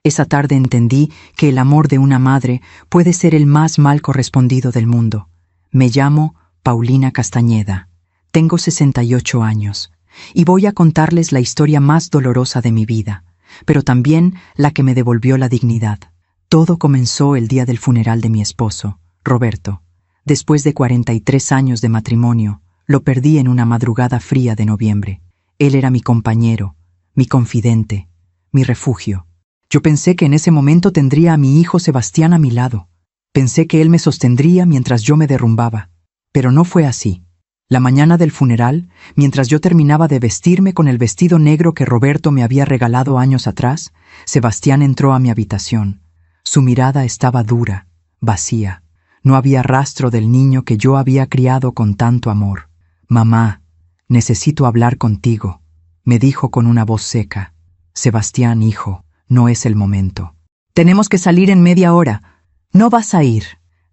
Esa tarde entendí que el amor de una madre puede ser el más mal correspondido del mundo. Me llamo Paulina Castañeda. Tengo 68 años y voy a contarles la historia más dolorosa de mi vida, pero también la que me devolvió la dignidad. Todo comenzó el día del funeral de mi esposo, Roberto. Después de 43 años de matrimonio, lo perdí en una madrugada fría de noviembre. Él era mi compañero, mi confidente, mi refugio. Yo pensé que en ese momento tendría a mi hijo Sebastián a mi lado. Pensé que él me sostendría mientras yo me derrumbaba. Pero no fue así. La mañana del funeral, mientras yo terminaba de vestirme con el vestido negro que Roberto me había regalado años atrás, Sebastián entró a mi habitación. Su mirada estaba dura, vacía. No había rastro del niño que yo había criado con tanto amor. «Mamá, necesito hablar contigo», me dijo con una voz seca. «Sebastián, hijo, no es el momento. Tenemos que salir en media hora». «No vas a ir».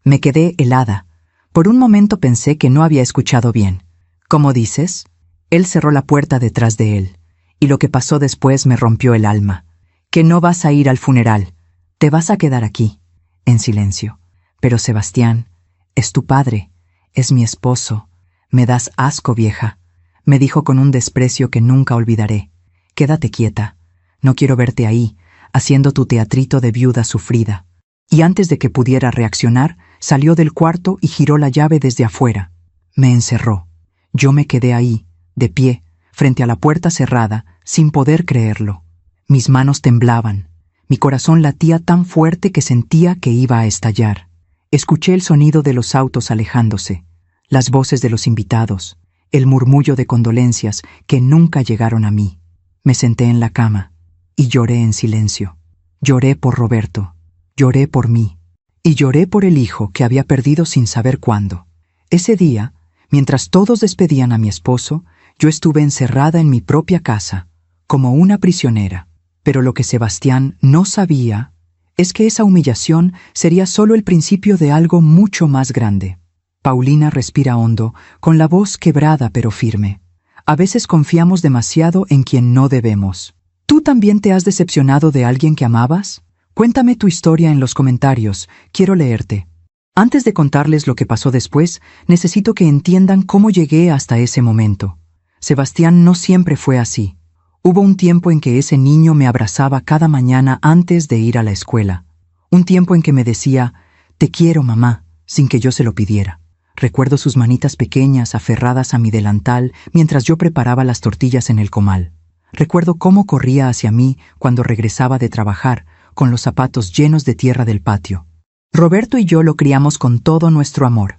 Me quedé helada. Por un momento pensé que no había escuchado bien. «¿Cómo dices?» Él cerró la puerta detrás de él, y lo que pasó después me rompió el alma. «Que no vas a ir al funeral. Te vas a quedar aquí», en silencio. «Pero Sebastián, es tu padre, es mi esposo. Me das asco, vieja», me dijo con un desprecio que nunca olvidaré. «Quédate quieta. No quiero verte ahí, haciendo tu teatrito de viuda sufrida». Y antes de que pudiera reaccionar, salió del cuarto y giró la llave desde afuera. Me encerró. Yo me quedé ahí, de pie, frente a la puerta cerrada, sin poder creerlo. Mis manos temblaban. Mi corazón latía tan fuerte que sentía que iba a estallar. Escuché el sonido de los autos alejándose, las voces de los invitados, el murmullo de condolencias que nunca llegaron a mí. Me senté en la cama y lloré en silencio. Lloré por Roberto, lloré por mí y lloré por el hijo que había perdido sin saber cuándo. Ese día, mientras todos despedían a mi esposo, yo estuve encerrada en mi propia casa, como una prisionera. Pero lo que Sebastián no sabía es que esa humillación sería solo el principio de algo mucho más grande. Paulina respira hondo, con la voz quebrada pero firme. A veces confiamos demasiado en quien no debemos. ¿Tú también te has decepcionado de alguien que amabas? Cuéntame tu historia en los comentarios, quiero leerte. Antes de contarles lo que pasó después, necesito que entiendan cómo llegué hasta ese momento. Sebastián no siempre fue así. Hubo un tiempo en que ese niño me abrazaba cada mañana antes de ir a la escuela. Un tiempo en que me decía, «Te quiero, mamá», sin que yo se lo pidiera. Recuerdo sus manitas pequeñas aferradas a mi delantal mientras yo preparaba las tortillas en el comal. Recuerdo cómo corría hacia mí cuando regresaba de trabajar, con los zapatos llenos de tierra del patio. Roberto y yo lo criamos con todo nuestro amor.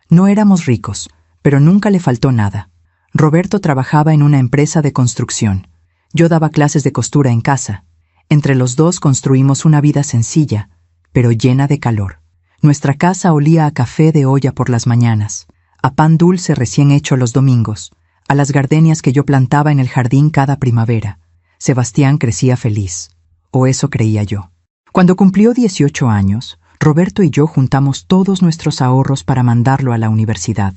No éramos ricos, pero nunca le faltó nada. Roberto trabajaba en una empresa de construcción. Yo daba clases de costura en casa. Entre los dos construimos una vida sencilla, pero llena de calor. Nuestra casa olía a café de olla por las mañanas, a pan dulce recién hecho los domingos, a las gardenias que yo plantaba en el jardín cada primavera. Sebastián crecía feliz, o eso creía yo. Cuando cumplió 18 años, Roberto y yo juntamos todos nuestros ahorros para mandarlo a la universidad.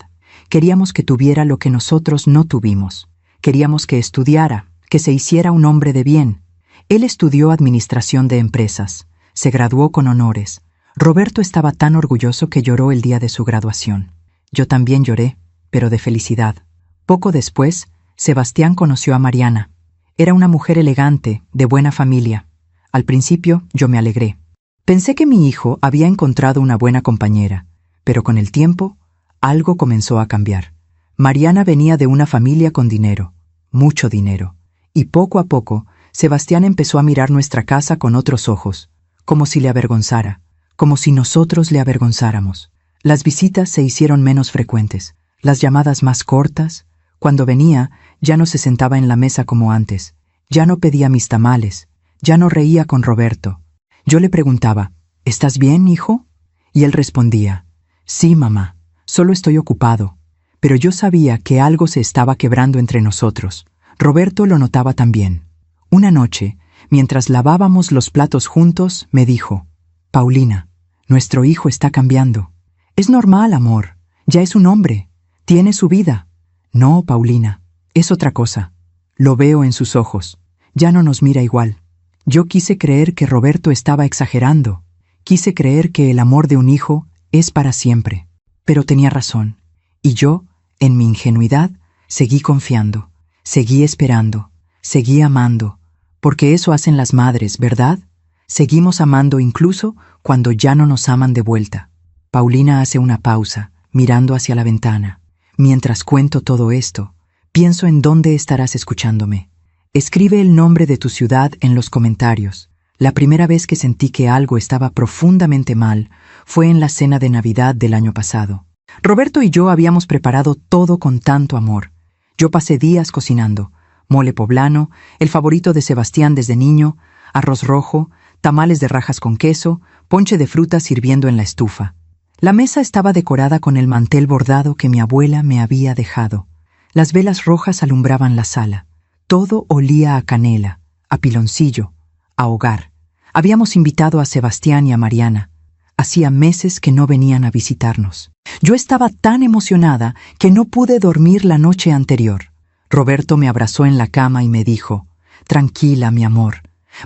Queríamos que tuviera lo que nosotros no tuvimos. Queríamos que estudiara, que se hiciera un hombre de bien. Él estudió administración de empresas. Se graduó con honores. Roberto estaba tan orgulloso que lloró el día de su graduación. Yo también lloré, pero de felicidad. Poco después, Sebastián conoció a Mariana. Era una mujer elegante, de buena familia. Al principio, yo me alegré. Pensé que mi hijo había encontrado una buena compañera, pero con el tiempo, algo comenzó a cambiar. Mariana venía de una familia con dinero, mucho dinero. Y poco a poco, Sebastián empezó a mirar nuestra casa con otros ojos, como si le avergonzara, como si nosotros le avergonzáramos. Las visitas se hicieron menos frecuentes, las llamadas más cortas. Cuando venía, ya no se sentaba en la mesa como antes, ya no pedía mis tamales, ya no reía con Roberto. Yo le preguntaba, «¿Estás bien, hijo?» Y él respondía, «Sí, mamá, solo estoy ocupado». Pero yo sabía que algo se estaba quebrando entre nosotros. Roberto lo notaba también. Una noche, mientras lavábamos los platos juntos, me dijo, «Paulina, nuestro hijo está cambiando. Es normal, amor. Ya es un hombre. Tiene su vida». «No, Paulina, es otra cosa. Lo veo en sus ojos. Ya no nos mira igual. Yo quise creer que Roberto estaba exagerando. Quise creer que el amor de un hijo es para siempre. Pero tenía razón. Y yo, en mi ingenuidad, seguí confiando, seguí esperando, seguí amando, porque eso hacen las madres, ¿verdad? Seguimos amando incluso cuando ya no nos aman de vuelta. Paulina hace una pausa, mirando hacia la ventana. Mientras cuento todo esto, pienso en dónde estarás escuchándome. Escribe el nombre de tu ciudad en los comentarios. La primera vez que sentí que algo estaba profundamente mal fue en la cena de Navidad del año pasado. Roberto y yo habíamos preparado todo con tanto amor. Yo pasé días cocinando: mole poblano, el favorito de Sebastián desde niño, arroz rojo, tamales de rajas con queso, ponche de frutas hirviendo en la estufa. La mesa estaba decorada con el mantel bordado que mi abuela me había dejado. Las velas rojas alumbraban la sala. Todo olía a canela, a piloncillo, a hogar. Habíamos invitado a Sebastián y a Mariana. Hacía meses que no venían a visitarnos. Yo estaba tan emocionada que no pude dormir la noche anterior. Roberto me abrazó en la cama y me dijo: «Tranquila, mi amor.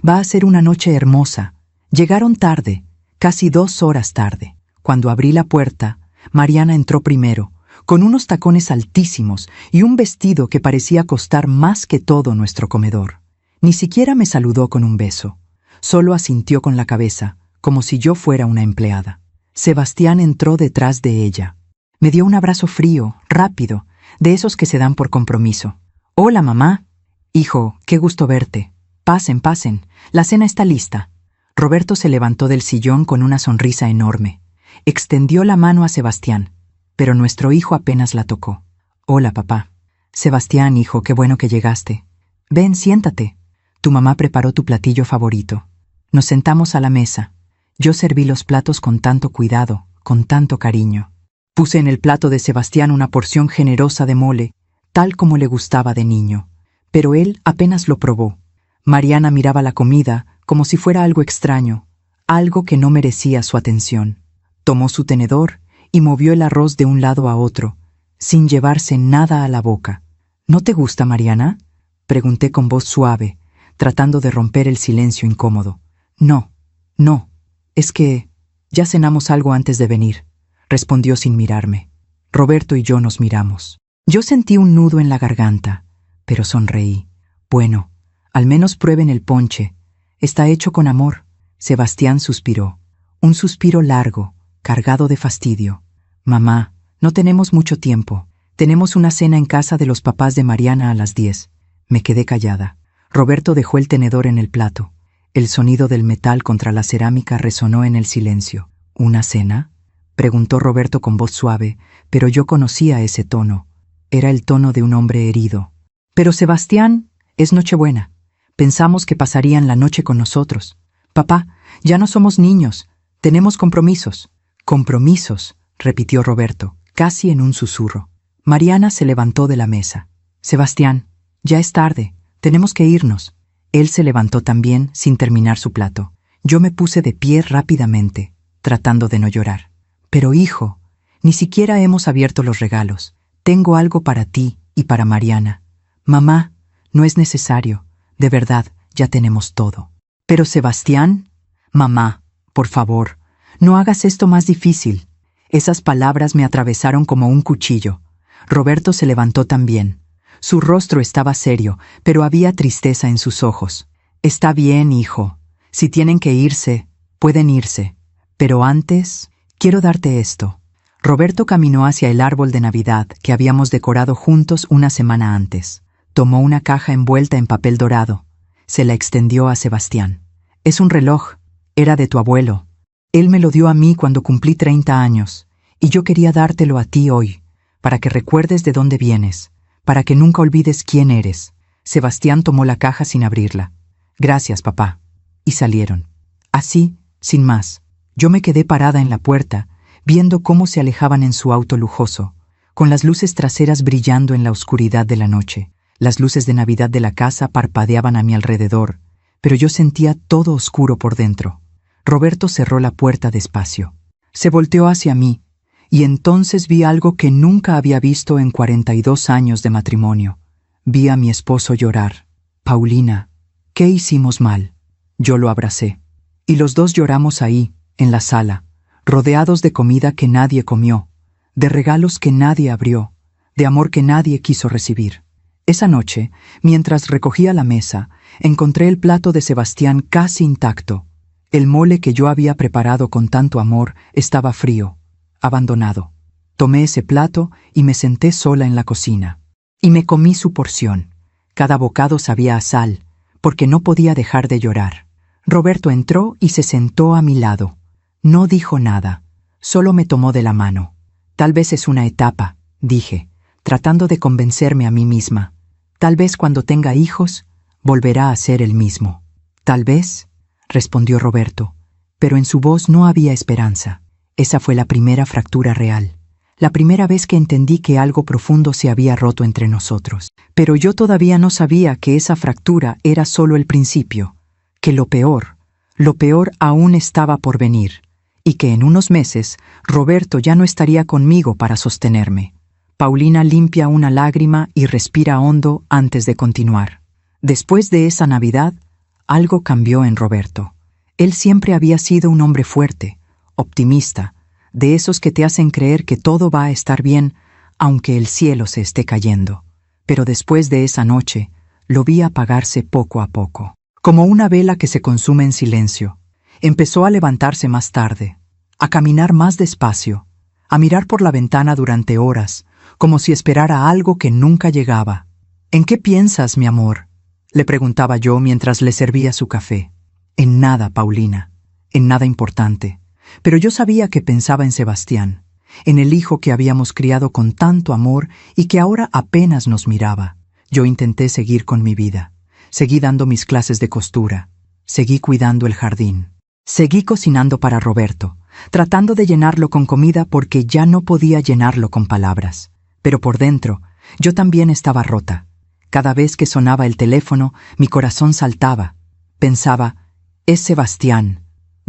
Va a ser una noche hermosa». Llegaron tarde, casi 2 horas tarde. Cuando abrí la puerta, Mariana entró primero, con unos tacones altísimos y un vestido que parecía costar más que todo nuestro comedor. Ni siquiera me saludó con un beso. Solo asintió con la cabeza, como si yo fuera una empleada. Sebastián entró detrás de ella. Me dio un abrazo frío, rápido, de esos que se dan por compromiso. «Hola, mamá». «Hijo, qué gusto verte. Pasen, pasen. La cena está lista». Roberto se levantó del sillón con una sonrisa enorme. Extendió la mano a Sebastián, pero nuestro hijo apenas la tocó. «Hola, papá». «Sebastián, hijo, qué bueno que llegaste. Ven, siéntate. Tu mamá preparó tu platillo favorito». Nos sentamos a la mesa. Yo serví los platos con tanto cuidado, con tanto cariño. Puse en el plato de Sebastián una porción generosa de mole, tal como le gustaba de niño. Pero él apenas lo probó. Mariana miraba la comida como si fuera algo extraño, algo que no merecía su atención. Tomó su tenedor y movió el arroz de un lado a otro, sin llevarse nada a la boca. «¿No te gusta, Mariana?», pregunté con voz suave, tratando de romper el silencio incómodo. «No, no, es que ya cenamos algo antes de venir», respondió sin mirarme. Roberto y yo nos miramos. Yo sentí un nudo en la garganta, pero sonreí. «Bueno, al menos prueben el ponche. Está hecho con amor». Sebastián suspiró. Un suspiro largo, cargado de fastidio. «Mamá, no tenemos mucho tiempo. Tenemos una cena en casa de los papás de Mariana a las 10. Me quedé callada. Roberto dejó el tenedor en el plato. El sonido del metal contra la cerámica resonó en el silencio. «¿Una cena?», preguntó Roberto con voz suave, pero yo conocía ese tono. Era el tono de un hombre herido. «Pero Sebastián, es Nochebuena. Pensamos que pasarían la noche con nosotros. Papá, ya no somos niños. Tenemos compromisos». «Compromisos», repitió Roberto, casi en un susurro. Mariana se levantó de la mesa. «Sebastián, ya es tarde. Tenemos que irnos». Él se levantó también, sin terminar su plato. Yo me puse de pie rápidamente, tratando de no llorar. «Pero hijo, ni siquiera hemos abierto los regalos. Tengo algo para ti y para Mariana». «Mamá, no es necesario. De verdad, ya tenemos todo». «Pero Sebastián». «Mamá, por favor, no hagas esto más difícil». Esas palabras me atravesaron como un cuchillo. Roberto se levantó también. Su rostro estaba serio, pero había tristeza en sus ojos. «Está bien, hijo. Si tienen que irse, pueden irse. Pero antes, quiero darte esto». Roberto caminó hacia el árbol de Navidad que habíamos decorado juntos una semana antes. Tomó una caja envuelta en papel dorado. Se la extendió a Sebastián. «Es un reloj. Era de tu abuelo. Él me lo dio a mí cuando cumplí 30 años, y yo quería dártelo a ti hoy, para que recuerdes de dónde vienes, para que nunca olvides quién eres». Sebastián tomó la caja sin abrirla. «Gracias, papá». Y salieron. Así, sin más. Yo me quedé parada en la puerta, viendo cómo se alejaban en su auto lujoso, con las luces traseras brillando en la oscuridad de la noche. Las luces de Navidad de la casa parpadeaban a mi alrededor, pero yo sentía todo oscuro por dentro. Roberto cerró la puerta despacio. Se volteó hacia mí, y entonces vi algo que nunca había visto en 42 años de matrimonio. Vi a mi esposo llorar. «Paulina, ¿qué hicimos mal?». Yo lo abracé. Y los dos lloramos ahí, en la sala, rodeados de comida que nadie comió, de regalos que nadie abrió, de amor que nadie quiso recibir. Esa noche, mientras recogía la mesa, encontré el plato de Sebastián casi intacto. El mole que yo había preparado con tanto amor estaba frío, abandonado. Tomé ese plato y me senté sola en la cocina. Y me comí su porción. Cada bocado sabía a sal, porque no podía dejar de llorar. Roberto entró y se sentó a mi lado. No dijo nada, solo me tomó de la mano. Tal vez es una etapa, dije, tratando de convencerme a mí misma. Tal vez cuando tenga hijos, volverá a ser el mismo. Tal vez, respondió Roberto, pero en su voz no había esperanza. Esa fue la primera fractura real. La primera vez que entendí que algo profundo se había roto entre nosotros. Pero yo todavía no sabía que esa fractura era solo el principio, que lo peor aún estaba por venir, y que en unos meses Roberto ya no estaría conmigo para sostenerme. Paulina limpia una lágrima y respira hondo antes de continuar. Después de esa Navidad, algo cambió en Roberto. Él siempre había sido un hombre fuerte, optimista, de esos que te hacen creer que todo va a estar bien, aunque el cielo se esté cayendo. Pero después de esa noche, lo vi apagarse poco a poco, como una vela que se consume en silencio. Empezó a levantarse más tarde, a caminar más despacio, a mirar por la ventana durante horas, como si esperara algo que nunca llegaba. ¿En qué piensas, mi amor?, le preguntaba yo mientras le servía su café. En nada, Paulina, en nada importante. Pero yo sabía que pensaba en Sebastián, en el hijo que habíamos criado con tanto amor y que ahora apenas nos miraba. Yo intenté seguir con mi vida. Seguí dando mis clases de costura. Seguí cuidando el jardín. Seguí cocinando para Roberto, tratando de llenarlo con comida porque ya no podía llenarlo con palabras. Pero por dentro, yo también estaba rota. Cada vez que sonaba el teléfono, mi corazón saltaba. Pensaba, es Sebastián.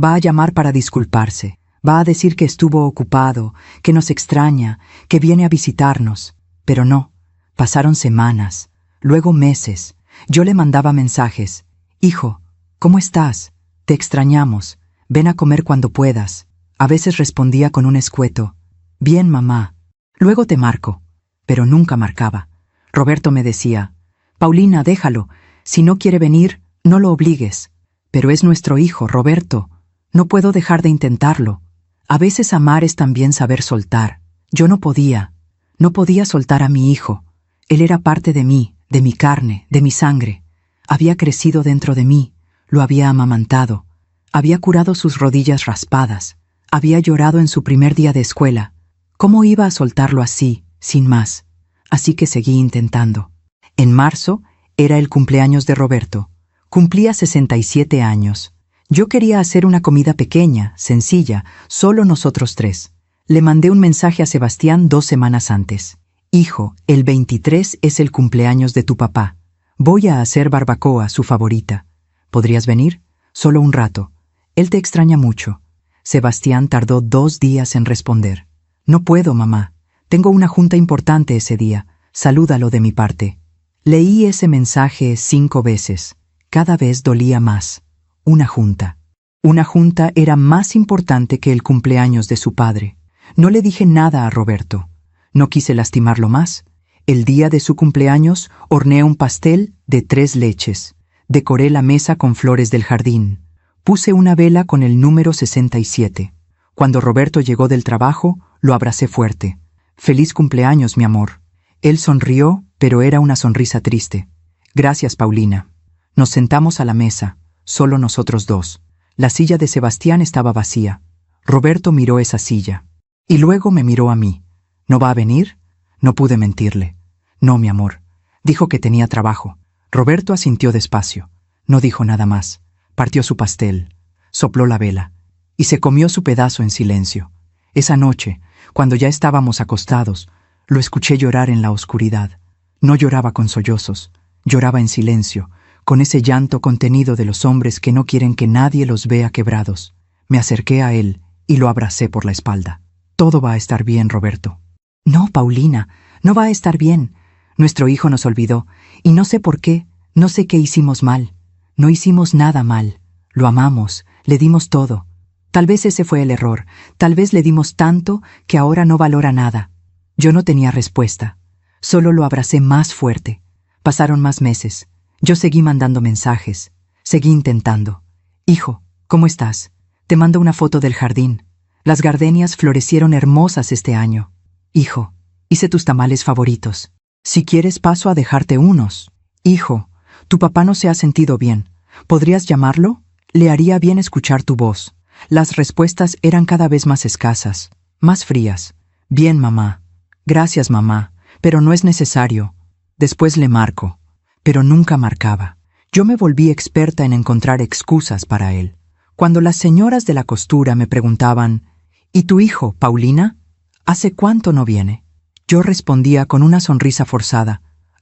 Va a llamar para disculparse. Va a decir que estuvo ocupado, que nos extraña, que viene a visitarnos. Pero no. Pasaron semanas, luego meses. Yo le mandaba mensajes. Hijo, ¿cómo estás? Te extrañamos. Ven a comer cuando puedas. A veces respondía con un escueto. Bien, mamá. Luego te marco. Pero nunca marcaba. Roberto me decía, Paulina, déjalo. Si no quiere venir, no lo obligues. Pero es nuestro hijo, Roberto. No puedo dejar de intentarlo. A veces amar es también saber soltar. Yo no podía. No podía soltar a mi hijo. Él era parte de mí, de mi carne, de mi sangre. Había crecido dentro de mí. Lo había amamantado. Había curado sus rodillas raspadas. Había llorado en su primer día de escuela. ¿Cómo iba a soltarlo así, sin más? Así que seguí intentando. En marzo era el cumpleaños de Roberto. Cumplía 67 años. Yo quería hacer una comida pequeña, sencilla, solo nosotros tres. Le mandé un mensaje a Sebastián 2 semanas antes. Hijo, el 23 es el cumpleaños de tu papá. Voy a hacer barbacoa, su favorita. ¿Podrías venir? Solo un rato. Él te extraña mucho. Sebastián tardó 2 días en responder. No puedo, mamá. Tengo una junta importante ese día. Salúdalo de mi parte. Leí ese mensaje 5 veces. Cada vez dolía más. Una junta. Una junta era más importante que el cumpleaños de su padre. No le dije nada a Roberto. No quise lastimarlo más. El día de su cumpleaños horneé un pastel de 3 leches. Decoré la mesa con flores del jardín. Puse una vela con el número 67. Cuando Roberto llegó del trabajo, lo abracé fuerte. Feliz cumpleaños, mi amor. Él sonrió, pero era una sonrisa triste. Gracias, Paulina. Nos sentamos a la mesa, solo nosotros dos. La silla de Sebastián estaba vacía. Roberto miró esa silla. Y luego me miró a mí. ¿No va a venir? No pude mentirle. No, mi amor. Dijo que tenía trabajo. Roberto asintió despacio. No dijo nada más. Partió su pastel. Sopló la vela. Y se comió su pedazo en silencio. Esa noche, cuando ya estábamos acostados, lo escuché llorar en la oscuridad. No lloraba con sollozos. Lloraba en silencio, con ese llanto contenido de los hombres que no quieren que nadie los vea quebrados. Me acerqué a él y lo abracé por la espalda. Todo va a estar bien, Roberto. No, Paulina, no va a estar bien. Nuestro hijo nos olvidó, y no sé por qué, no sé qué hicimos mal. No hicimos nada mal. Lo amamos, le dimos todo. Tal vez ese fue el error, tal vez le dimos tanto que ahora no valora nada. Yo no tenía respuesta. Solo lo abracé más fuerte. Pasaron más meses. Yo seguí mandando mensajes. Seguí intentando. Hijo, ¿cómo estás? Te mando una foto del jardín. Las gardenias florecieron hermosas este año. Hijo, hice tus tamales favoritos. Si quieres paso a dejarte unos. Hijo, tu papá no se ha sentido bien. ¿Podrías llamarlo? Le haría bien escuchar tu voz. Las respuestas eran cada vez más escasas, más frías. Bien, mamá. Gracias, mamá, pero no es necesario. Después le marco, pero nunca marcaba. Yo me volví experta en encontrar excusas para él. Cuando las señoras de la costura me preguntaban, ¿y tu hijo, Paulina? ¿Hace cuánto no viene? Yo respondía con una sonrisa forzada.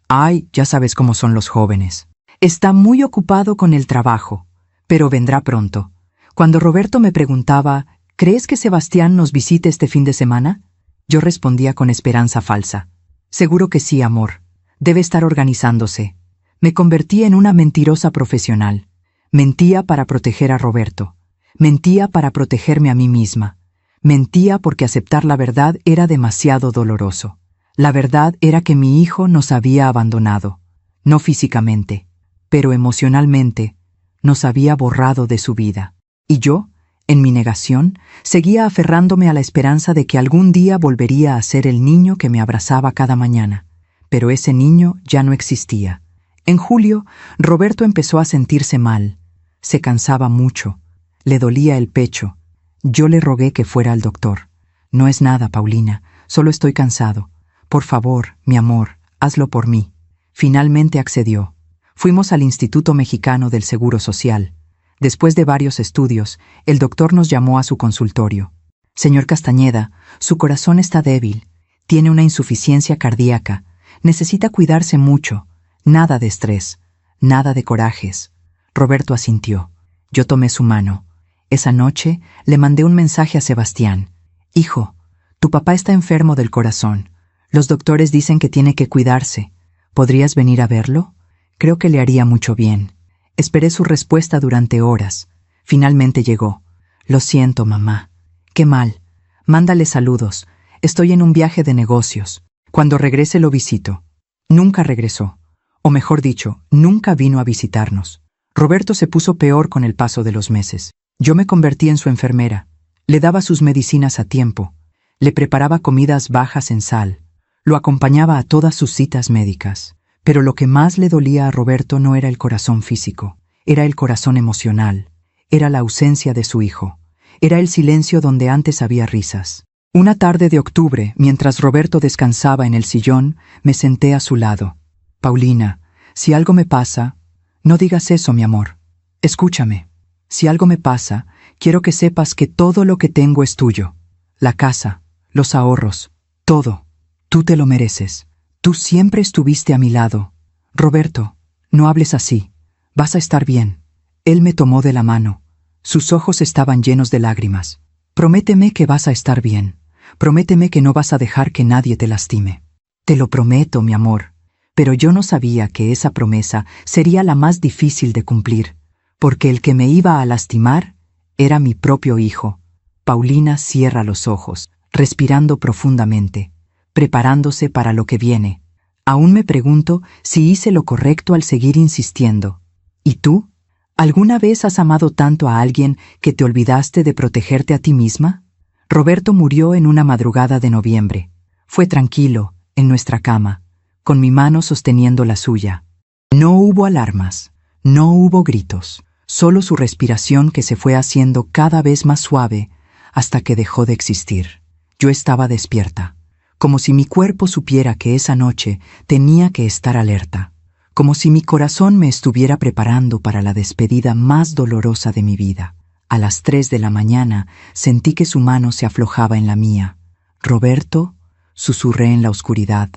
Ay, ya sabes cómo son los jóvenes. Está muy ocupado con el trabajo, pero vendrá pronto. Cuando Roberto me preguntaba, ¿crees que Sebastián nos visite este fin de semana? Yo respondía con esperanza falsa. Seguro que sí, amor. Debe estar organizándose. Me convertí en una mentirosa profesional. Mentía para proteger a Roberto. Mentía para protegerme a mí misma. Mentía porque aceptar la verdad era demasiado doloroso. La verdad era que mi hijo nos había abandonado. No físicamente, pero emocionalmente, nos había borrado de su vida. Y yo, en mi negación, seguía aferrándome a la esperanza de que algún día volvería a ser el niño que me abrazaba cada mañana. Pero ese niño ya no existía. En julio, Roberto empezó a sentirse mal. Se cansaba mucho. Le dolía el pecho. Yo le rogué que fuera al doctor. No es nada, Paulina. Solo estoy cansado. Por favor, mi amor, hazlo por mí. Finalmente accedió. Fuimos al Instituto Mexicano del Seguro Social. Después de varios estudios, el doctor nos llamó a su consultorio. Señor Castañeda, su corazón está débil. Tiene una insuficiencia cardíaca. Necesita cuidarse mucho. Nada de estrés. Nada de corajes. Roberto asintió. Yo tomé su mano. Esa noche le mandé un mensaje a Sebastián. Hijo, tu papá está enfermo del corazón. Los doctores dicen que tiene que cuidarse. ¿Podrías venir a verlo? Creo que le haría mucho bien. Esperé su respuesta durante horas. Finalmente llegó. Lo siento, mamá. Qué mal. Mándale saludos. Estoy en un viaje de negocios. Cuando regrese lo visito. Nunca regresó. O mejor dicho, nunca vino a visitarnos. Roberto se puso peor con el paso de los meses. Yo me convertí en su enfermera. Le daba sus medicinas a tiempo. Le preparaba comidas bajas en sal. Lo acompañaba a todas sus citas médicas. Pero lo que más le dolía a Roberto no era el corazón físico. Era el corazón emocional. Era la ausencia de su hijo. Era el silencio donde antes había risas. Una tarde de octubre, mientras Roberto descansaba en el sillón, me senté a su lado. Paulina, si algo me pasa, no digas eso, mi amor. Escúchame. Si algo me pasa, quiero que sepas que todo lo que tengo es tuyo. La casa, los ahorros, todo. Tú te lo mereces. Tú siempre estuviste a mi lado. Roberto, no hables así. Vas a estar bien. Él me tomó de la mano. Sus ojos estaban llenos de lágrimas. Prométeme que vas a estar bien. Prométeme que no vas a dejar que nadie te lastime. Te lo prometo, mi amor. Pero yo no sabía que esa promesa sería la más difícil de cumplir, porque el que me iba a lastimar era mi propio hijo. Paulina cierra los ojos, respirando profundamente, preparándose para lo que viene. Aún me pregunto si hice lo correcto al seguir insistiendo. ¿Y tú? ¿Alguna vez has amado tanto a alguien que te olvidaste de protegerte a ti misma? Roberto murió en una madrugada de noviembre. Fue tranquilo, en nuestra cama, con mi mano sosteniendo la suya. No hubo alarmas, no hubo gritos, solo su respiración que se fue haciendo cada vez más suave hasta que dejó de existir. Yo estaba despierta, como si mi cuerpo supiera que esa noche tenía que estar alerta, como si mi corazón me estuviera preparando para la despedida más dolorosa de mi vida. A las 3 de la mañana sentí que su mano se aflojaba en la mía. Roberto, susurré en la oscuridad.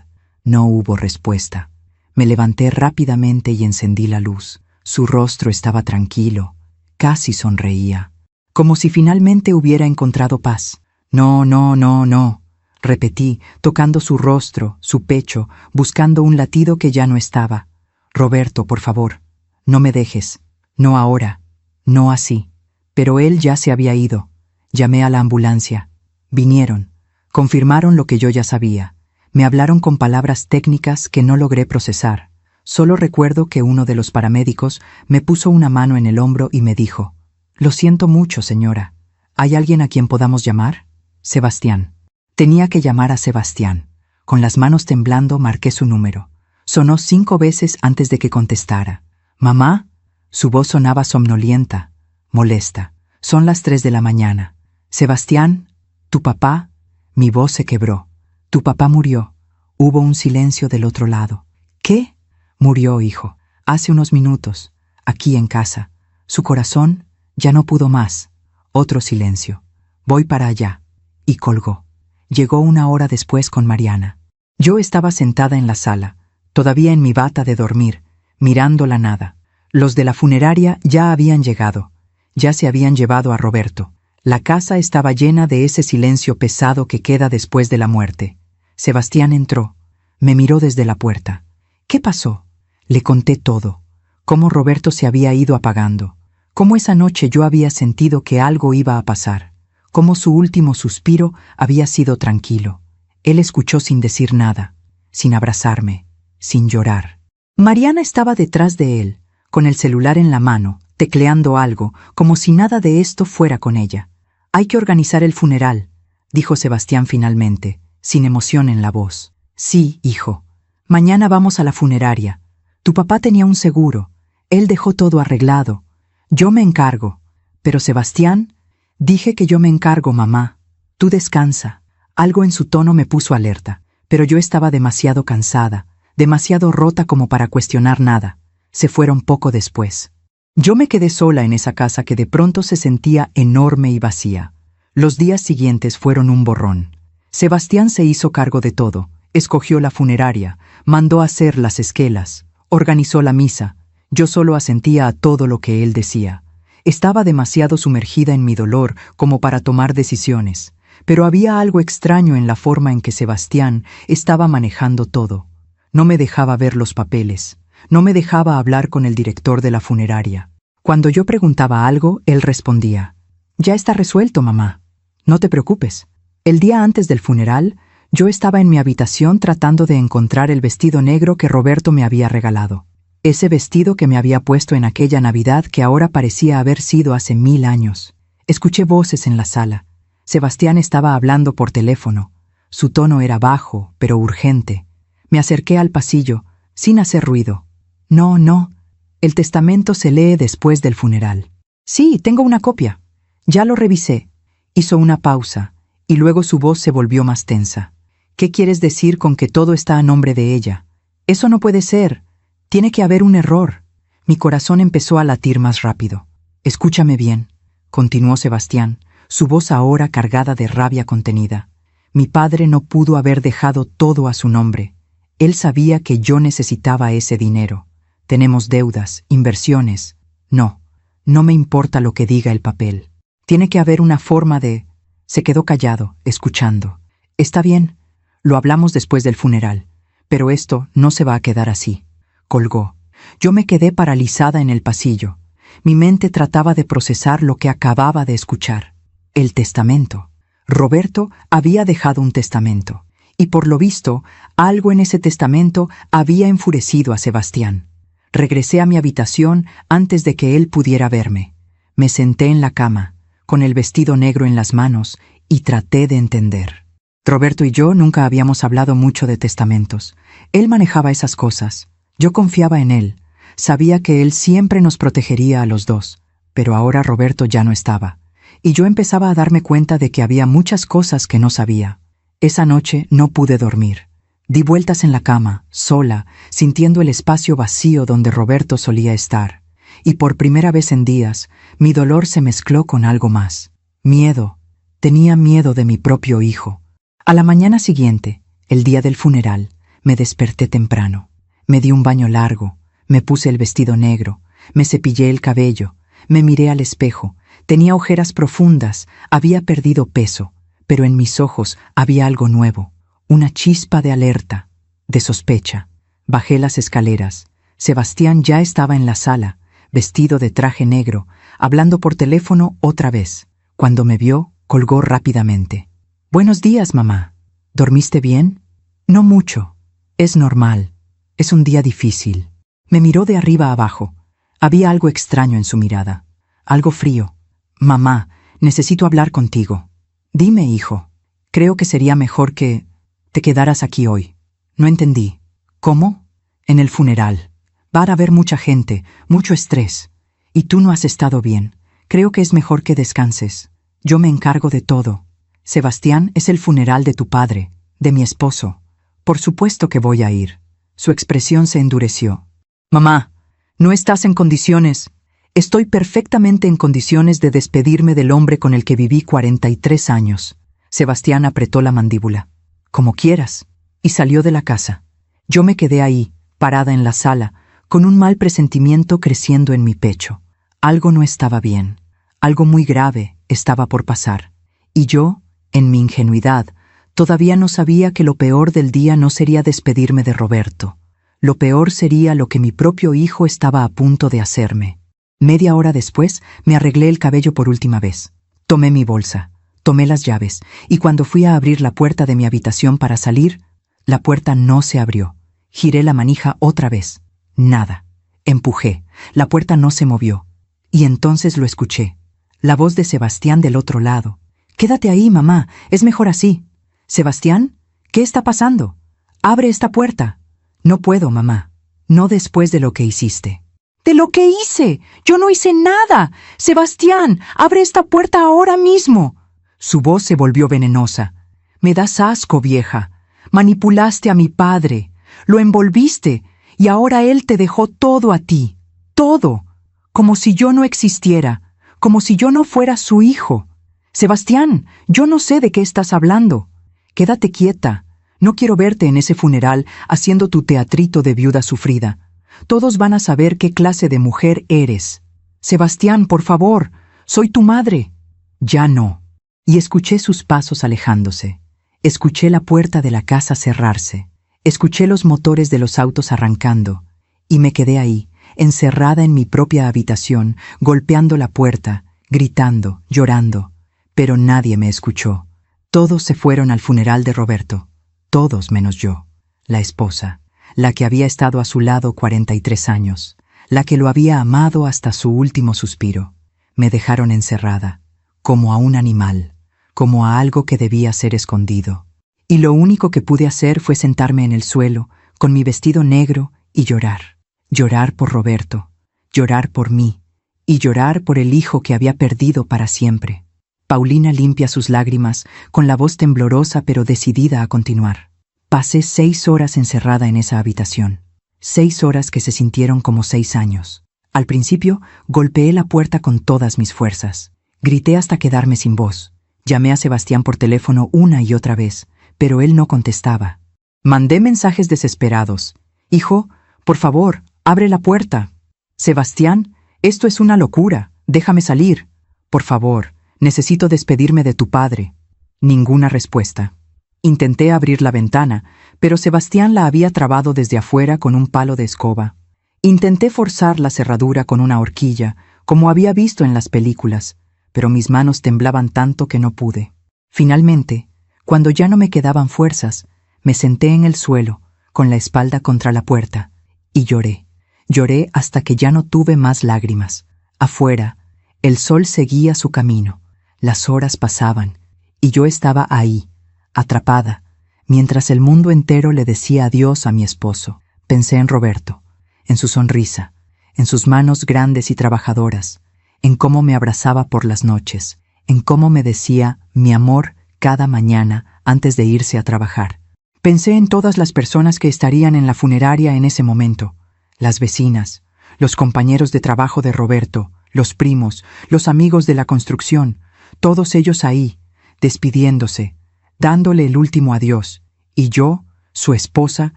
No hubo respuesta. Me levanté rápidamente y encendí la luz. Su rostro estaba tranquilo, casi sonreía, como si finalmente hubiera encontrado paz. No, no, no, no, repetí, tocando su rostro, su pecho, buscando un latido que ya no estaba. Roberto, por favor, no me dejes. No ahora. No así. Pero él ya se había ido. Llamé a la ambulancia. Vinieron. Confirmaron lo que yo ya sabía. Me hablaron con palabras técnicas que no logré procesar. Solo recuerdo que uno de los paramédicos me puso una mano en el hombro y me dijo: «Lo siento mucho, señora. ¿Hay alguien a quien podamos llamar?» Sebastián. Tenía que llamar a Sebastián. Con las manos temblando marqué su número. Sonó 5 veces antes de que contestara. «¿Mamá?» Su voz sonaba somnolienta, molesta. «Son las 3 de la mañana. Sebastián, ¿tu papá?» Mi voz se quebró. «Tu papá murió». Hubo un silencio del otro lado. «¿Qué?» «Murió, hijo. Hace unos minutos. Aquí en casa. Su corazón ya no pudo más». Otro silencio. «Voy para allá». Y colgó. Llegó 1 hora después con Mariana. Yo estaba sentada en la sala, todavía en mi bata de dormir, mirando la nada. Los de la funeraria ya habían llegado. Ya se habían llevado a Roberto. La casa estaba llena de ese silencio pesado que queda después de la muerte. Sebastián entró. Me miró desde la puerta. «¿Qué pasó?» Le conté todo. Cómo Roberto se había ido apagando. Cómo esa noche yo había sentido que algo iba a pasar. Cómo su último suspiro había sido tranquilo. Él escuchó sin decir nada, sin abrazarme, sin llorar. Mariana estaba detrás de él, con el celular en la mano, tecleando algo, como si nada de esto fuera con ella. «Hay que organizar el funeral», dijo Sebastián finalmente, sin emoción en la voz. «Sí, hijo. Mañana vamos a la funeraria. Tu papá tenía un seguro. Él dejó todo arreglado. Yo me encargo. Pero Sebastián...» «Dije que yo me encargo, mamá. Tú descansa». Algo en su tono me puso alerta, pero yo estaba demasiado cansada, demasiado rota como para cuestionar nada. Se fueron poco después. Yo me quedé sola en esa casa que de pronto se sentía enorme y vacía. Los días siguientes fueron un borrón. Sebastián se hizo cargo de todo, escogió la funeraria, mandó hacer las esquelas, organizó la misa. Yo solo asentía a todo lo que él decía. Estaba demasiado sumergida en mi dolor como para tomar decisiones, pero había algo extraño en la forma en que Sebastián estaba manejando todo. No me dejaba ver los papeles, no me dejaba hablar con el director de la funeraria. Cuando yo preguntaba algo, él respondía: «Ya está resuelto, mamá. No te preocupes». El día antes del funeral, yo estaba en mi habitación tratando de encontrar el vestido negro que Roberto me había regalado. Ese vestido que me había puesto en aquella Navidad que ahora parecía haber sido hace 1000 años. Escuché voces en la sala. Sebastián estaba hablando por teléfono. Su tono era bajo, pero urgente. Me acerqué al pasillo, sin hacer ruido. «No, no. El testamento se lee después del funeral». «Sí, tengo una copia. Ya lo revisé». Hizo una pausa, y luego su voz se volvió más tensa. «¿Qué quieres decir con que todo está a nombre de ella? Eso no puede ser. Tiene que haber un error». Mi corazón empezó a latir más rápido. «Escúchame bien», continuó Sebastián, su voz ahora cargada de rabia contenida. «Mi padre no pudo haber dejado todo a su nombre. Él sabía que yo necesitaba ese dinero. Tenemos deudas, inversiones. No me importa lo que diga el papel. Tiene que haber una forma de...». Se quedó callado, escuchando. «Está bien, lo hablamos después del funeral, pero esto no se va a quedar así». Colgó. Yo me quedé paralizada en el pasillo. Mi mente trataba de procesar lo que acababa de escuchar. El testamento. Roberto había dejado un testamento, y por lo visto, algo en ese testamento había enfurecido a Sebastián. Regresé a mi habitación antes de que él pudiera verme. Me senté en la cama, con el vestido negro en las manos, y traté de entender. Roberto y yo nunca habíamos hablado mucho de testamentos. Él manejaba esas cosas. Yo confiaba en él. Sabía que él siempre nos protegería a los dos, pero ahora Roberto ya no estaba, y yo empezaba a darme cuenta de que había muchas cosas que no sabía. Esa noche no pude dormir. Di vueltas en la cama, sola, sintiendo el espacio vacío donde Roberto solía estar, y por primera vez en días, mi dolor se mezcló con algo más. Miedo. Tenía miedo de mi propio hijo. A la mañana siguiente, el día del funeral, me desperté temprano. Me di un baño largo, me puse el vestido negro, me cepillé el cabello, me miré al espejo. Tenía ojeras profundas, había perdido peso, pero en mis ojos había algo nuevo, una chispa de alerta, de sospecha. Bajé las escaleras. Sebastián ya estaba en la sala. vestido de traje negro, hablando por teléfono otra vez. Cuando me vio, colgó rápidamente. «Buenos días, mamá. ¿Dormiste bien?» «No mucho. Es normal. Es un día difícil». Me miró de arriba a abajo. Había algo extraño en su mirada. Algo frío. «Mamá, necesito hablar contigo». «Dime, hijo. Creo que sería mejor que te quedaras aquí hoy». No entendí. «¿Cómo?» «En el funeral. Va a haber mucha gente, mucho estrés. Y tú no has estado bien. Creo que es mejor que descanses. Yo me encargo de todo. Sebastián, es el funeral de tu padre, de mi esposo. Por supuesto que voy a ir». Su expresión se endureció. «Mamá, no estás en condiciones». «Estoy perfectamente en condiciones de despedirme del hombre con el que viví 43 años». Sebastián apretó la mandíbula. «Como quieras». Y salió de la casa. Yo me quedé ahí, parada en la sala, con un mal presentimiento creciendo en mi pecho. Algo no estaba bien. Algo muy grave estaba por pasar. Y yo, en mi ingenuidad, todavía no sabía que lo peor del día no sería despedirme de Roberto. Lo peor sería lo que mi propio hijo estaba a punto de hacerme. Media hora después, me arreglé el cabello por última vez. Tomé mi bolsa, tomé las llaves, y cuando fui a abrir la puerta de mi habitación para salir, la puerta no se abrió. Giré la manija otra vez. Nada. Empujé. La puerta no se movió. Y entonces lo escuché. La voz de Sebastián del otro lado. «Quédate ahí, mamá. Es mejor así». «Sebastián, ¿qué está pasando? Abre esta puerta». «No puedo, mamá. No después de lo que hiciste». «¿De lo que hice? Yo no hice nada. Sebastián, abre esta puerta ahora mismo». Su voz se volvió venenosa. «Me das asco, vieja. Manipulaste a mi padre. Lo envolviste, y ahora él te dejó todo a ti. Todo. Como si yo no existiera. Como si yo no fuera su hijo. Sebastián, yo no sé de qué estás hablando. Quédate quieta. No quiero verte en ese funeral haciendo tu teatrito de viuda sufrida. Todos van a saber qué clase de mujer eres. Sebastián, por favor, soy tu madre». «Ya no». Y escuché sus pasos alejándose. Escuché la puerta de la casa cerrarse. Escuché los motores de los autos arrancando. Y me quedé ahí, encerrada en mi propia habitación, golpeando la puerta, gritando, llorando. Pero nadie me escuchó. Todos se fueron al funeral de Roberto. Todos menos yo, la esposa, la que había estado a su lado 43 años, la que lo había amado hasta su último suspiro. Me dejaron encerrada, como a un animal, como a algo que debía ser escondido. Y lo único que pude hacer fue sentarme en el suelo, con mi vestido negro, y llorar. Llorar por Roberto, llorar por mí, y llorar por el hijo que había perdido para siempre. Paulina limpia sus lágrimas, con la voz temblorosa pero decidida a continuar. Pasé 6 horas encerrada en esa habitación. 6 horas que se sintieron como 6 años. Al principio, golpeé la puerta con todas mis fuerzas. Grité hasta quedarme sin voz. Llamé a Sebastián por teléfono una y otra vez, pero él no contestaba. Mandé mensajes desesperados. «Hijo, por favor, abre la puerta». «Sebastián, esto es una locura. Déjame salir. Por favor, necesito despedirme de tu padre». Ninguna respuesta. Intenté abrir la ventana, pero Sebastián la había trabado desde afuera con un palo de escoba. Intenté forzar la cerradura con una horquilla, como había visto en las películas, pero mis manos temblaban tanto que no pude. Finalmente, cuando ya no me quedaban fuerzas, me senté en el suelo, con la espalda contra la puerta, y lloré. Lloré hasta que ya no tuve más lágrimas. Afuera, el sol seguía su camino, las horas pasaban, y yo estaba ahí, atrapada, mientras el mundo entero le decía adiós a mi esposo. Pensé en Roberto, en su sonrisa, en sus manos grandes y trabajadoras, en cómo me abrazaba por las noches, en cómo me decía mi amor cada mañana antes de irse a trabajar. Pensé en todas las personas que estarían en la funeraria en ese momento, las vecinas, los compañeros de trabajo de Roberto, los primos, los amigos de la construcción, todos ellos ahí, despidiéndose, dándole el último adiós, y yo, su esposa,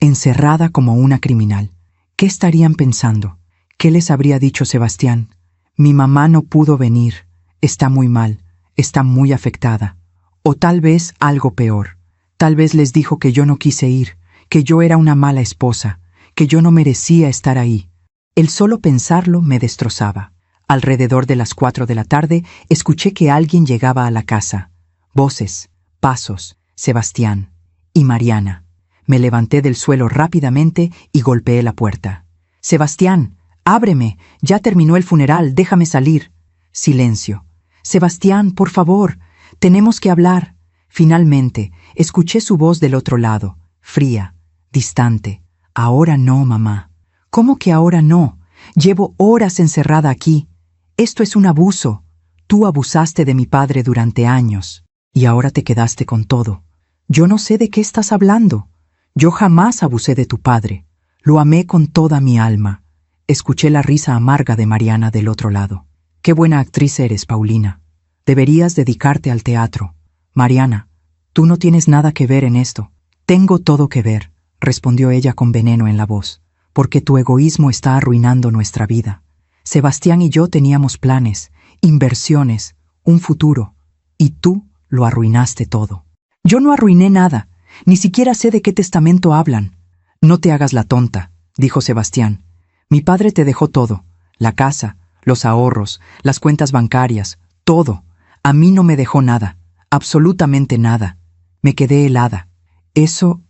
encerrada como una criminal. ¿Qué estarían pensando? ¿Qué les habría dicho Sebastián? Mi mamá no pudo venir, está muy mal, está muy afectada. O tal vez algo peor. Tal vez les dijo que yo no quise ir, que yo era una mala esposa, que yo no merecía estar ahí. El solo pensarlo me destrozaba. Alrededor de las 4 de la tarde escuché que alguien llegaba a la casa. Voces, pasos, Sebastián y Mariana. Me levanté del suelo rápidamente y golpeé la puerta. «Sebastián, ábreme, ya terminó el funeral, déjame salir». Silencio. «Sebastián, por favor, tenemos que hablar». Finalmente, escuché su voz del otro lado, fría, distante. «Ahora no, mamá». «¿Cómo que ahora no? Llevo horas encerrada aquí. Esto es un abuso. Tú abusaste de mi padre durante años, y ahora te quedaste con todo. Yo no sé de qué estás hablando. Yo jamás abusé de tu padre. Lo amé con toda mi alma». Escuché la risa amarga de Mariana del otro lado. «Qué buena actriz eres, Paulina. Deberías dedicarte al teatro». «Mariana, tú no tienes nada que ver en esto». «Tengo todo que ver», respondió ella con veneno en la voz, «porque tu egoísmo está arruinando nuestra vida. Sebastián y yo teníamos planes, inversiones, un futuro, y tú lo arruinaste todo». «Yo no arruiné nada, ni siquiera sé de qué testamento hablan». «No te hagas la tonta», dijo Sebastián. «Mi padre te dejó todo, la casa, los ahorros, las cuentas bancarias, todo. A mí no me dejó nada, absolutamente nada». Me quedé helada. Eso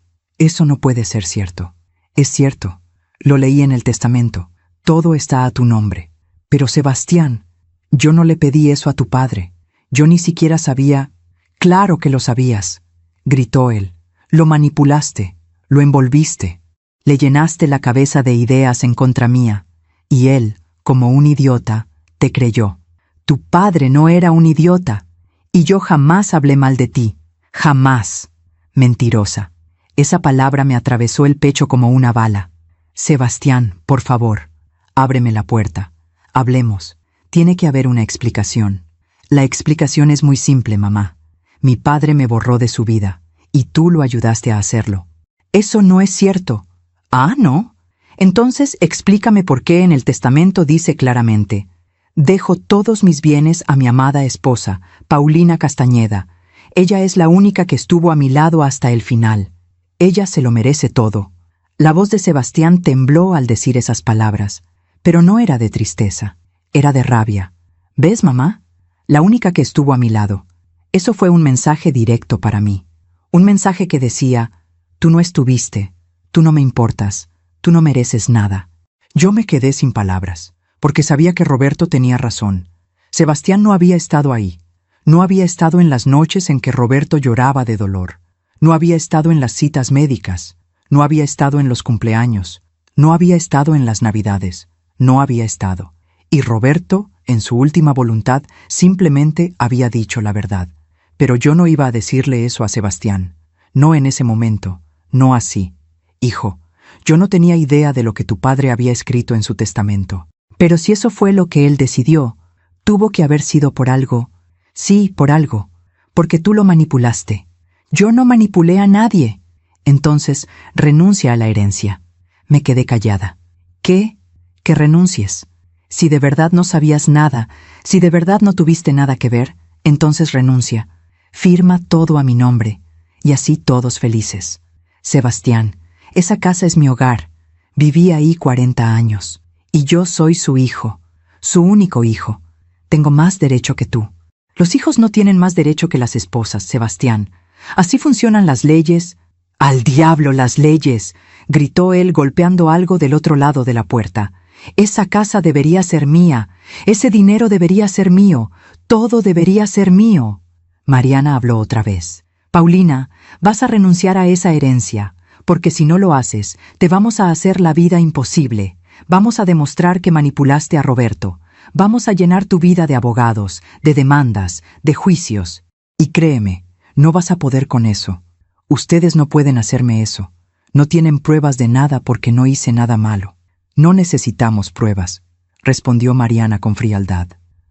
no puede ser cierto». «Es cierto, lo leí en el testamento, todo está a tu nombre». «Pero Sebastián, yo no le pedí eso a tu padre, yo ni siquiera sabía». «Claro que lo sabías», gritó él. «Lo manipulaste, lo envolviste, le llenaste la cabeza de ideas en contra mía, y él, como un idiota, te creyó. Tu padre no era un idiota, y yo jamás hablé mal de ti, jamás». «Mentirosa». Esa palabra me atravesó el pecho como una bala. «Sebastián, por favor, ábreme la puerta. Hablemos. Tiene que haber una explicación». «La explicación es muy simple, mamá. Mi padre me borró de su vida, y tú lo ayudaste a hacerlo». «Eso no es cierto». «Ah, ¿no? Entonces explícame por qué en el testamento dice claramente: dejo todos mis bienes a mi amada esposa, Paulina Castañeda. Ella es la única que estuvo a mi lado hasta el final. Ella se lo merece todo». La voz de Sebastián tembló al decir esas palabras, pero no era de tristeza, era de rabia. «¿Ves, mamá? La única que estuvo a mi lado». Eso fue un mensaje directo para mí. Un mensaje que decía: tú no estuviste, tú no me importas, tú no mereces nada. Yo me quedé sin palabras, porque sabía que Roberto tenía razón. Sebastián no había estado ahí. No había estado en las noches en que Roberto lloraba de dolor. No había estado en las citas médicas. No había estado en los cumpleaños. No había estado en las Navidades. No había estado. Y Roberto, en su última voluntad, simplemente había dicho la verdad. Pero yo no iba a decirle eso a Sebastián. No en ese momento. No así. «Hijo, yo no tenía idea de lo que tu padre había escrito en su testamento. Pero si eso fue lo que él decidió, tuvo que haber sido por algo». «Sí, por algo. Porque tú lo manipulaste». «Yo no manipulé a nadie». «Entonces, renuncia a la herencia». Me quedé callada. «¿Qué? ¿Que renuncies? Si de verdad no sabías nada, si de verdad no tuviste nada que ver, entonces renuncia. Firma todo a mi nombre, y así todos felices. Sebastián, esa casa es mi hogar. Viví ahí 40 años, y yo soy su hijo, su único hijo. Tengo más derecho que tú». «Los hijos no tienen más derecho que las esposas, Sebastián. Así funcionan las leyes». «¡Al diablo las leyes!», gritó él golpeando algo del otro lado de la puerta. «Esa casa debería ser mía, ese dinero debería ser mío, todo debería ser mío». Mariana habló otra vez. «Paulina, vas a renunciar a esa herencia, porque si no lo haces, te vamos a hacer la vida imposible. Vamos a demostrar que manipulaste a Roberto. Vamos a llenar tu vida de abogados, de demandas, de juicios. Y créeme, no vas a poder con eso. Ustedes no pueden hacerme eso. No tienen pruebas de nada porque no hice nada malo». «No necesitamos pruebas», respondió Mariana con frialdad.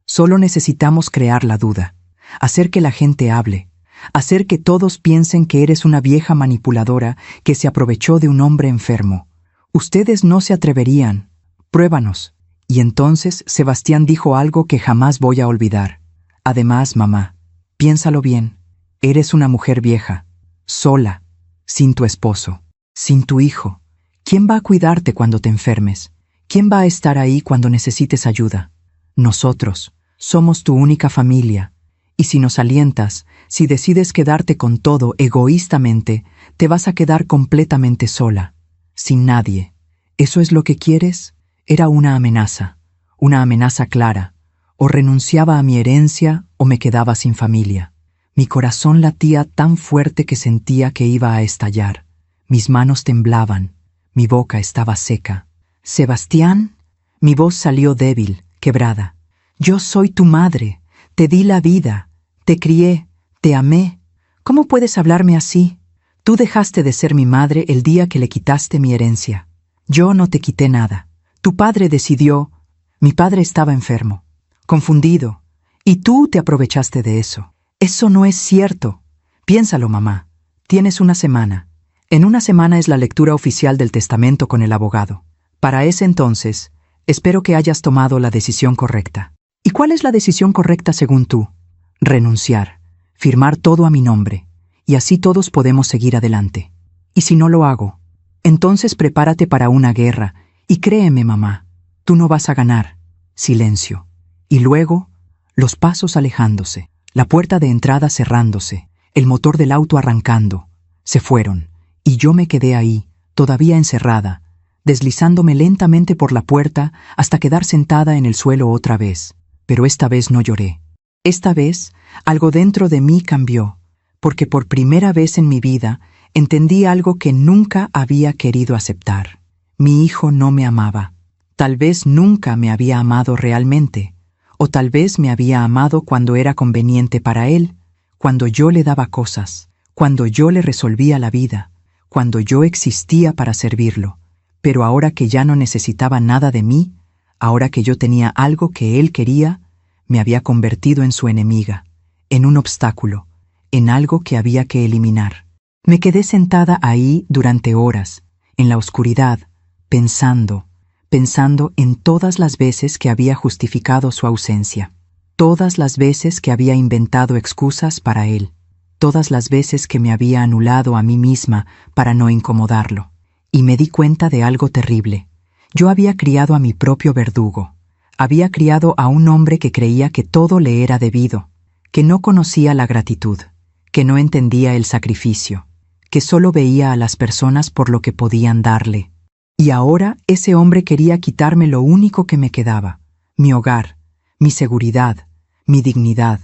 «Solo necesitamos crear la duda, hacer que la gente hable, hacer que todos piensen que eres una vieja manipuladora que se aprovechó de un hombre enfermo. Ustedes no se atreverían. Pruébanos». Y entonces Sebastián dijo algo que jamás voy a olvidar. «Además, mamá, piénsalo bien. Eres una mujer vieja, sola, sin tu esposo, sin tu hijo. ¿Quién va a cuidarte cuando te enfermes? ¿Quién va a estar ahí cuando necesites ayuda? Nosotros. Somos tu única familia. Y si nos alientas, si decides quedarte con todo egoístamente, te vas a quedar completamente sola, sin nadie. ¿Eso es lo que quieres? Era una amenaza clara. O renunciaba a mi herencia o me quedaba sin familia. Mi corazón latía tan fuerte que sentía que iba a estallar. Mis manos temblaban, mi boca estaba seca. «Sebastián», mi voz salió débil, quebrada. «Yo soy tu madre, te di la vida, te crié, te amé. ¿Cómo puedes hablarme así? Tú dejaste de ser mi madre el día que le quitaste mi herencia. Yo no te quité nada. Tu padre decidió. Mi padre estaba enfermo, confundido, y tú te aprovechaste de eso. Eso no es cierto. Piénsalo, mamá. Tienes una semana. En una semana es la lectura oficial del testamento con el abogado. Para ese entonces, espero que hayas tomado la decisión correcta». «¿Y cuál es la decisión correcta según tú?» «Renunciar, firmar todo a mi nombre, y así todos podemos seguir adelante. ¿Y si no lo hago? Entonces prepárate para una guerra, y créeme, mamá, tú no vas a ganar». Silencio. Y luego, los pasos alejándose, la puerta de entrada cerrándose, el motor del auto arrancando. Se fueron, y yo me quedé ahí, todavía encerrada, deslizándome lentamente por la puerta hasta quedar sentada en el suelo otra vez. Pero esta vez no lloré. Esta vez, algo dentro de mí cambió, porque por primera vez en mi vida entendí algo que nunca había querido aceptar. Mi hijo no me amaba. Tal vez nunca me había amado realmente, o tal vez me había amado cuando era conveniente para él, cuando yo le daba cosas, cuando yo le resolvía la vida, cuando yo existía para servirlo. Pero ahora que ya no necesitaba nada de mí, ahora que yo tenía algo que él quería, me había convertido en su enemiga, en un obstáculo, en algo que había que eliminar. Me quedé sentada ahí durante horas, en la oscuridad, pensando en todas las veces que había justificado su ausencia, todas las veces que había inventado excusas para él, todas las veces que me había anulado a mí misma para no incomodarlo. Y me di cuenta de algo terrible. Yo había criado a mi propio verdugo. Había criado a un hombre que creía que todo le era debido, que no conocía la gratitud, que no entendía el sacrificio, que solo veía a las personas por lo que podían darle. Y ahora ese hombre quería quitarme lo único que me quedaba, mi hogar, mi seguridad, mi dignidad.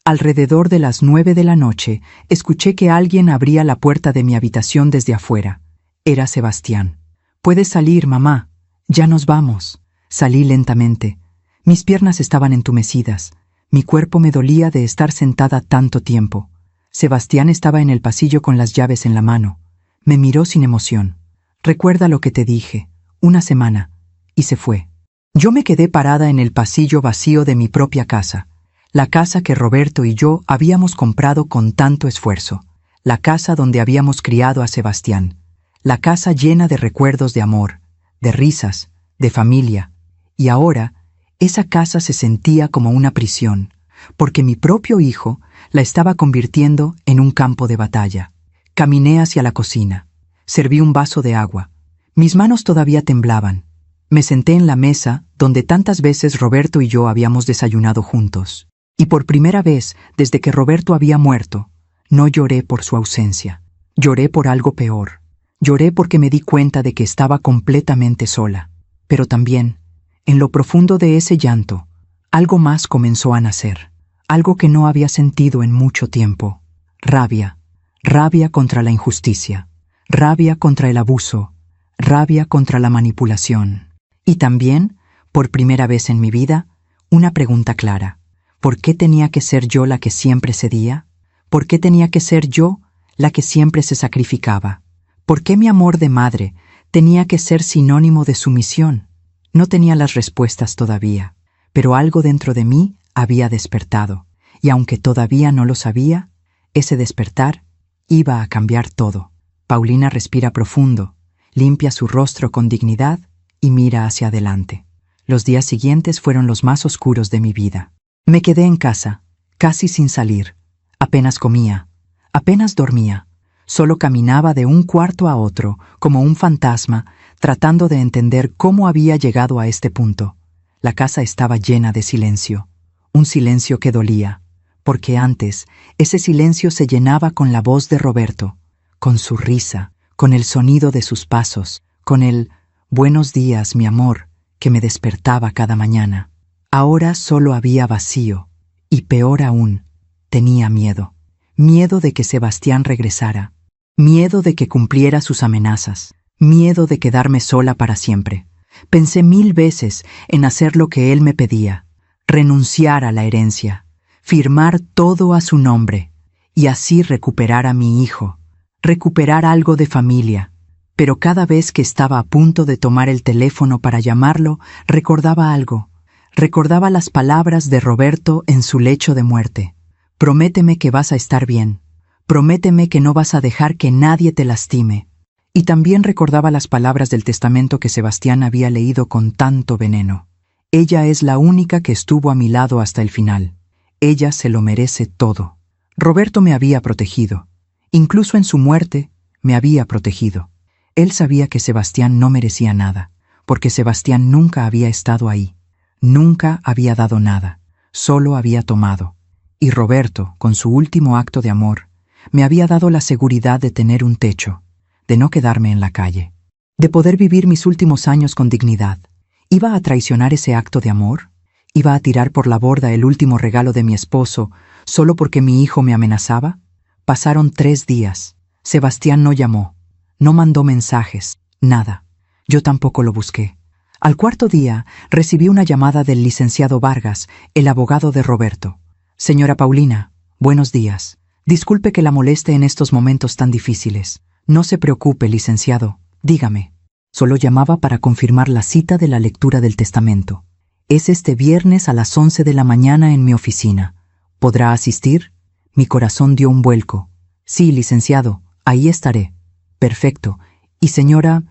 Alrededor de las 9 de la noche, escuché que alguien abría la puerta de mi habitación desde afuera. Era Sebastián. «Puedes salir, mamá. Ya nos vamos». Salí lentamente. Mis piernas estaban entumecidas. Mi cuerpo me dolía de estar sentada tanto tiempo. Sebastián estaba en el pasillo con las llaves en la mano. Me miró sin emoción. «Recuerda lo que te dije. Una semana». Y se fue. Yo me quedé parada en el pasillo vacío de mi propia casa. La casa que Roberto y yo habíamos comprado con tanto esfuerzo. La casa donde habíamos criado a Sebastián. La casa llena de recuerdos de amor, de risas, de familia. Y ahora, esa casa se sentía como una prisión, porque mi propio hijo la estaba convirtiendo en un campo de batalla. Caminé hacia la cocina. Serví un vaso de agua. Mis manos todavía temblaban. Me senté en la mesa donde tantas veces Roberto y yo habíamos desayunado juntos. Y por primera vez, desde que Roberto había muerto, no lloré por su ausencia. Lloré por algo peor. Lloré porque me di cuenta de que estaba completamente sola. Pero también, en lo profundo de ese llanto, algo más comenzó a nacer. Algo que no había sentido en mucho tiempo. Rabia. Rabia contra la injusticia. Rabia contra el abuso. Rabia contra la manipulación. Y también, por primera vez en mi vida, una pregunta clara. ¿Por qué tenía que ser yo la que siempre cedía? ¿Por qué tenía que ser yo la que siempre se sacrificaba? ¿Por qué mi amor de madre tenía que ser sinónimo de sumisión? No tenía las respuestas todavía, pero algo dentro de mí había despertado, y aunque todavía no lo sabía, ese despertar iba a cambiar todo. Paulina respira profundo, limpia su rostro con dignidad y mira hacia adelante. Los días siguientes fueron los más oscuros de mi vida. Me quedé en casa, casi sin salir. Apenas comía, apenas dormía. Solo caminaba de un cuarto a otro, como un fantasma, tratando de entender cómo había llegado a este punto. La casa estaba llena de silencio, un silencio que dolía, porque antes ese silencio se llenaba con la voz de Roberto, con su risa, con el sonido de sus pasos, con el «Buenos días, mi amor», que me despertaba cada mañana. Ahora solo había vacío, y peor aún, tenía miedo. Miedo de que Sebastián regresara, miedo de que cumpliera sus amenazas, miedo de quedarme sola para siempre. Pensé 1000 veces en hacer lo que él me pedía, renunciar a la herencia, firmar todo a su nombre, y así recuperar a mi hijo, recuperar algo de familia. Pero cada vez que estaba a punto de tomar el teléfono para llamarlo, recordaba algo. Recordaba las palabras de Roberto en su lecho de muerte. Prométeme que vas a estar bien. Prométeme que no vas a dejar que nadie te lastime. Y también recordaba las palabras del testamento que Sebastián había leído con tanto veneno. Ella es la única que estuvo a mi lado hasta el final. Ella se lo merece todo. Roberto me había protegido. Incluso en su muerte, me había protegido. Él sabía que Sebastián no merecía nada, porque Sebastián nunca había estado ahí. Nunca había dado nada, solo había tomado. Y Roberto, con su último acto de amor, me había dado la seguridad de tener un techo, de no quedarme en la calle, de poder vivir mis últimos años con dignidad. ¿Iba a traicionar ese acto de amor? ¿Iba a tirar por la borda el último regalo de mi esposo solo porque mi hijo me amenazaba? Pasaron 3 días. Sebastián no llamó, no mandó mensajes, nada. Yo tampoco lo busqué. Al 4.º día recibí una llamada del licenciado Vargas, el abogado de Roberto. Señora Paulina, buenos días. Disculpe que la moleste en estos momentos tan difíciles. No se preocupe, licenciado. Dígame. Solo llamaba para confirmar la cita de la lectura del testamento. Es este viernes a las 11 de la mañana en mi oficina. ¿Podrá asistir? Mi corazón dio un vuelco. Sí, licenciado, ahí estaré. Perfecto. Y señora,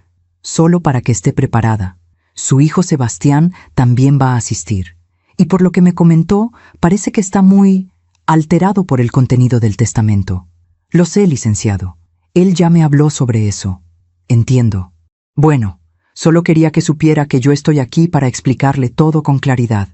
solo para que esté preparada. Su hijo Sebastián también va a asistir. Y por lo que me comentó, parece que está muy alterado por el contenido del testamento. Lo sé, licenciado. Él ya me habló sobre eso. Entiendo. Bueno, solo quería que supiera que yo estoy aquí para explicarle todo con claridad.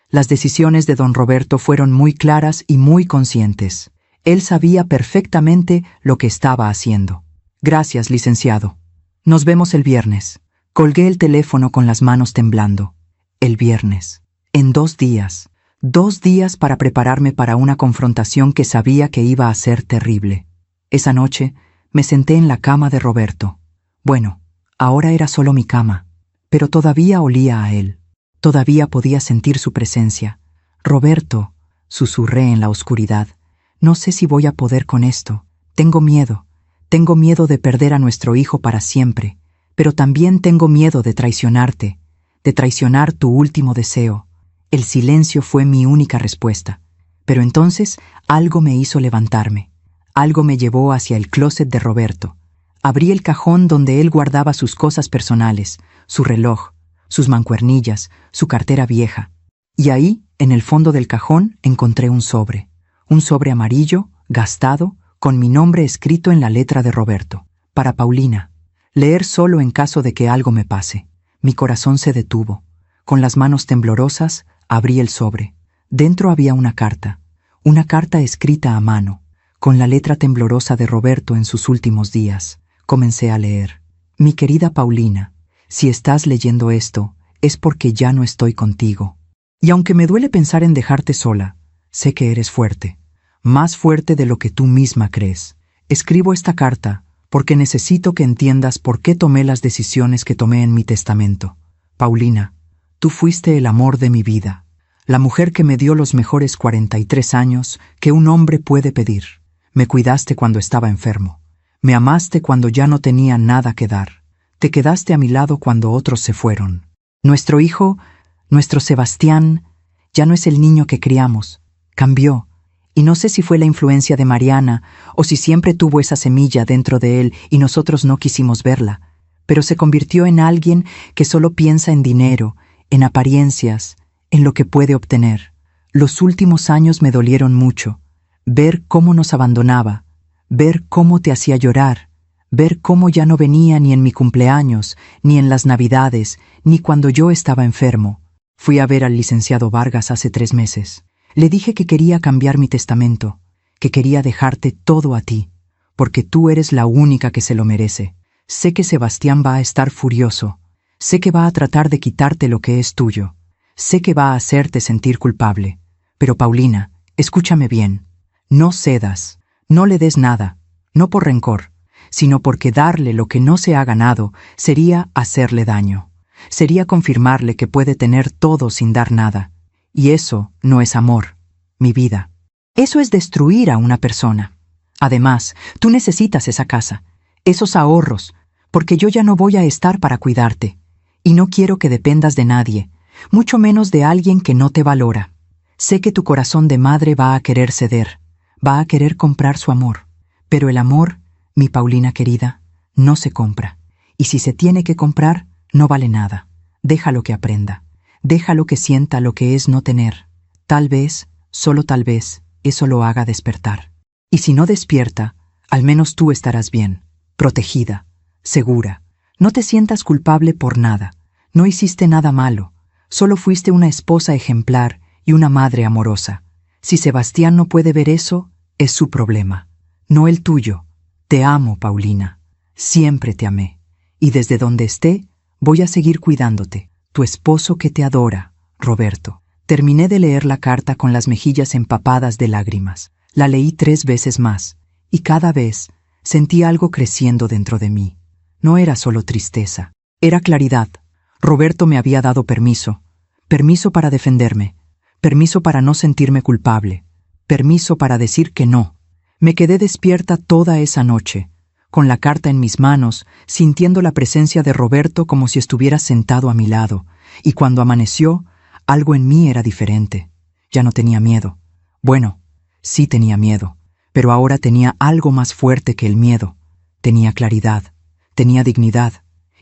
Las decisiones de don Roberto fueron muy claras y muy conscientes. Él sabía perfectamente lo que estaba haciendo. Gracias, licenciado. Nos vemos el viernes. Colgué el teléfono con las manos temblando. El viernes. En 2 días. 2 días para prepararme para una confrontación que sabía que iba a ser terrible. Esa noche me senté en la cama de Roberto. Bueno, ahora era solo mi cama, pero todavía olía a él. Todavía podía sentir su presencia. Roberto, susurré en la oscuridad, no sé si voy a poder con esto. Tengo miedo de perder a nuestro hijo para siempre. Pero también tengo miedo de traicionarte, de traicionar tu último deseo. El silencio fue mi única respuesta. Pero entonces algo me hizo levantarme. Algo me llevó hacia el closet de Roberto. Abrí el cajón donde él guardaba sus cosas personales, su reloj, sus mancuernillas, su cartera vieja. Y ahí, en el fondo del cajón, encontré un sobre amarillo, gastado, con mi nombre escrito en la letra de Roberto. Para Paulina. Leer solo en caso de que algo me pase. Mi corazón se detuvo. Con las manos temblorosas, abrí el sobre. Dentro había una carta escrita a mano, con la letra temblorosa de Roberto en sus últimos días. Comencé a leer. Mi querida Paulina, si estás leyendo esto, es porque ya no estoy contigo. Y aunque me duele pensar en dejarte sola, sé que eres fuerte, más fuerte de lo que tú misma crees. Escribo esta carta porque necesito que entiendas por qué tomé las decisiones que tomé en mi testamento. Paulina, tú fuiste el amor de mi vida, la mujer que me dio los mejores 43 años que un hombre puede pedir. Me cuidaste cuando estaba enfermo. Me amaste cuando ya no tenía nada que dar. Te quedaste a mi lado cuando otros se fueron. Nuestro hijo, nuestro Sebastián, ya no es el niño que criamos. Cambió. Y no sé si fue la influencia de Mariana o si siempre tuvo esa semilla dentro de él y nosotros no quisimos verla, pero se convirtió en alguien que solo piensa en dinero, en apariencias, en lo que puede obtener. Los últimos años me dolieron mucho. Ver cómo nos abandonaba, ver cómo te hacía llorar, ver cómo ya no venía ni en mi cumpleaños, ni en las Navidades, ni cuando yo estaba enfermo. Fui a ver al licenciado Vargas hace 3 meses. Le dije que quería cambiar mi testamento, que quería dejarte todo a ti, porque tú eres la única que se lo merece. Sé que Sebastián va a estar furioso. Sé que va a tratar de quitarte lo que es tuyo. Sé que va a hacerte sentir culpable. Pero Paulina, escúchame bien. No cedas, no le des nada, no por rencor, sino porque darle lo que no se ha ganado sería hacerle daño. Sería confirmarle que puede tener todo sin dar nada. Y eso no es amor, mi vida. Eso es destruir a una persona. Además, tú necesitas esa casa, esos ahorros, porque yo ya no voy a estar para cuidarte. Y no quiero que dependas de nadie, mucho menos de alguien que no te valora. Sé que tu corazón de madre va a querer ceder, va a querer comprar su amor. Pero el amor, mi Paulina querida, no se compra. Y si se tiene que comprar, no vale nada. Déjalo que aprenda. Déjalo que sienta lo que es no tener. Tal vez, solo tal vez, eso lo haga despertar. Y si no despierta, al menos tú estarás bien, protegida, segura. No te sientas culpable por nada. No hiciste nada malo. Solo fuiste una esposa ejemplar y una madre amorosa. Si Sebastián no puede ver eso, es su problema, no el tuyo. Te amo, Paulina. Siempre te amé. Y desde donde esté, voy a seguir cuidándote. Tu esposo que te adora, Roberto. Terminé de leer la carta con las mejillas empapadas de lágrimas. La leí 3 veces más, y cada vez sentí algo creciendo dentro de mí. No era solo tristeza, era claridad. Roberto me había dado permiso para defenderme, permiso para no sentirme culpable, permiso para decir que no. Me quedé despierta toda esa noche, con la carta en mis manos, sintiendo la presencia de Roberto como si estuviera sentado a mi lado, y cuando amaneció, algo en mí era diferente. Ya no tenía miedo. Bueno, sí tenía miedo, pero ahora tenía algo más fuerte que el miedo. Tenía claridad, tenía dignidad,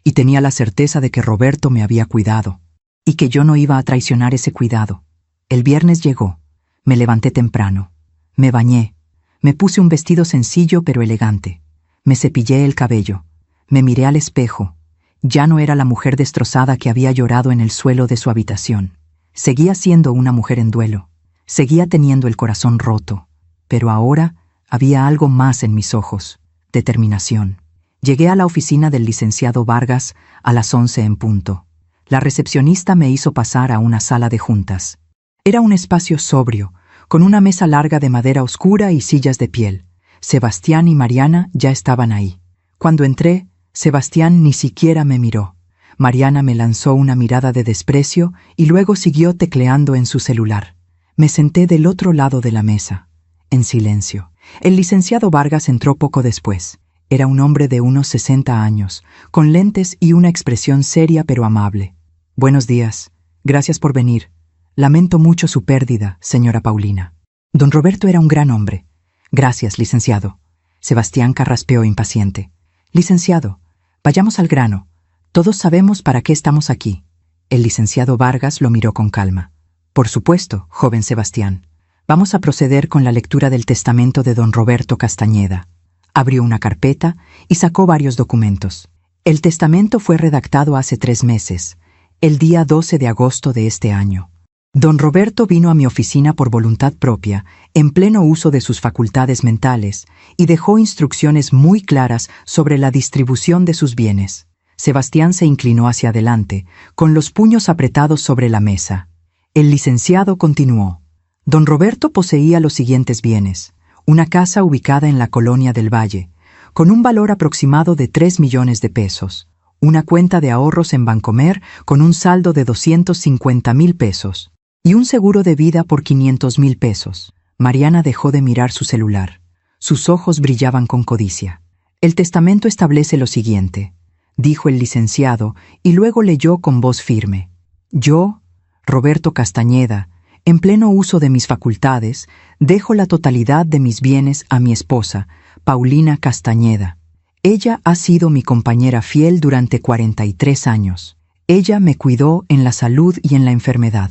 y tenía la certeza de que Roberto me había cuidado, y que yo no iba a traicionar ese cuidado. El viernes llegó, me levanté temprano, me bañé, me puse un vestido sencillo pero elegante, me cepillé el cabello, me miré al espejo. Ya no era la mujer destrozada que había llorado en el suelo de su habitación. Seguía siendo una mujer en duelo, seguía teniendo el corazón roto, pero ahora había algo más en mis ojos, determinación. Llegué a la oficina del licenciado Vargas a las 11 en punto. La recepcionista me hizo pasar a una sala de juntas. Era un espacio sobrio, con una mesa larga de madera oscura y sillas de piel. Sebastián y Mariana ya estaban ahí. Cuando entré, Sebastián ni siquiera me miró. Mariana me lanzó una mirada de desprecio y luego siguió tecleando en su celular. Me senté del otro lado de la mesa, en silencio. El licenciado Vargas entró poco después. Era un hombre de unos 60 años, con lentes y una expresión seria pero amable. Buenos días. Gracias por venir. Lamento mucho su pérdida, señora Paulina. Don Roberto era un gran hombre. Gracias, licenciado. Sebastián carraspeó impaciente. Licenciado, vayamos al grano. Todos sabemos para qué estamos aquí. El licenciado Vargas lo miró con calma. Por supuesto, joven Sebastián. Vamos a proceder con la lectura del testamento de don Roberto Castañeda. Abrió una carpeta y sacó varios documentos. El testamento fue redactado hace 3 meses, el día 12 de agosto de este año. Don Roberto vino a mi oficina por voluntad propia, en pleno uso de sus facultades mentales, y dejó instrucciones muy claras sobre la distribución de sus bienes. Sebastián se inclinó hacia adelante, con los puños apretados sobre la mesa. El licenciado continuó. Don Roberto poseía los siguientes bienes: una casa ubicada en la Colonia del Valle, con un valor aproximado de 3 millones de pesos, una cuenta de ahorros en Bancomer con un saldo de 250,000 pesos, y un seguro de vida por 500,000 pesos. Mariana dejó de mirar su celular. Sus ojos brillaban con codicia. El testamento establece lo siguiente, dijo el licenciado, y luego leyó con voz firme. Yo, Roberto Castañeda, en pleno uso de mis facultades, dejo la totalidad de mis bienes a mi esposa, Paulina Castañeda. Ella ha sido mi compañera fiel durante 43 años. Ella me cuidó en la salud y en la enfermedad.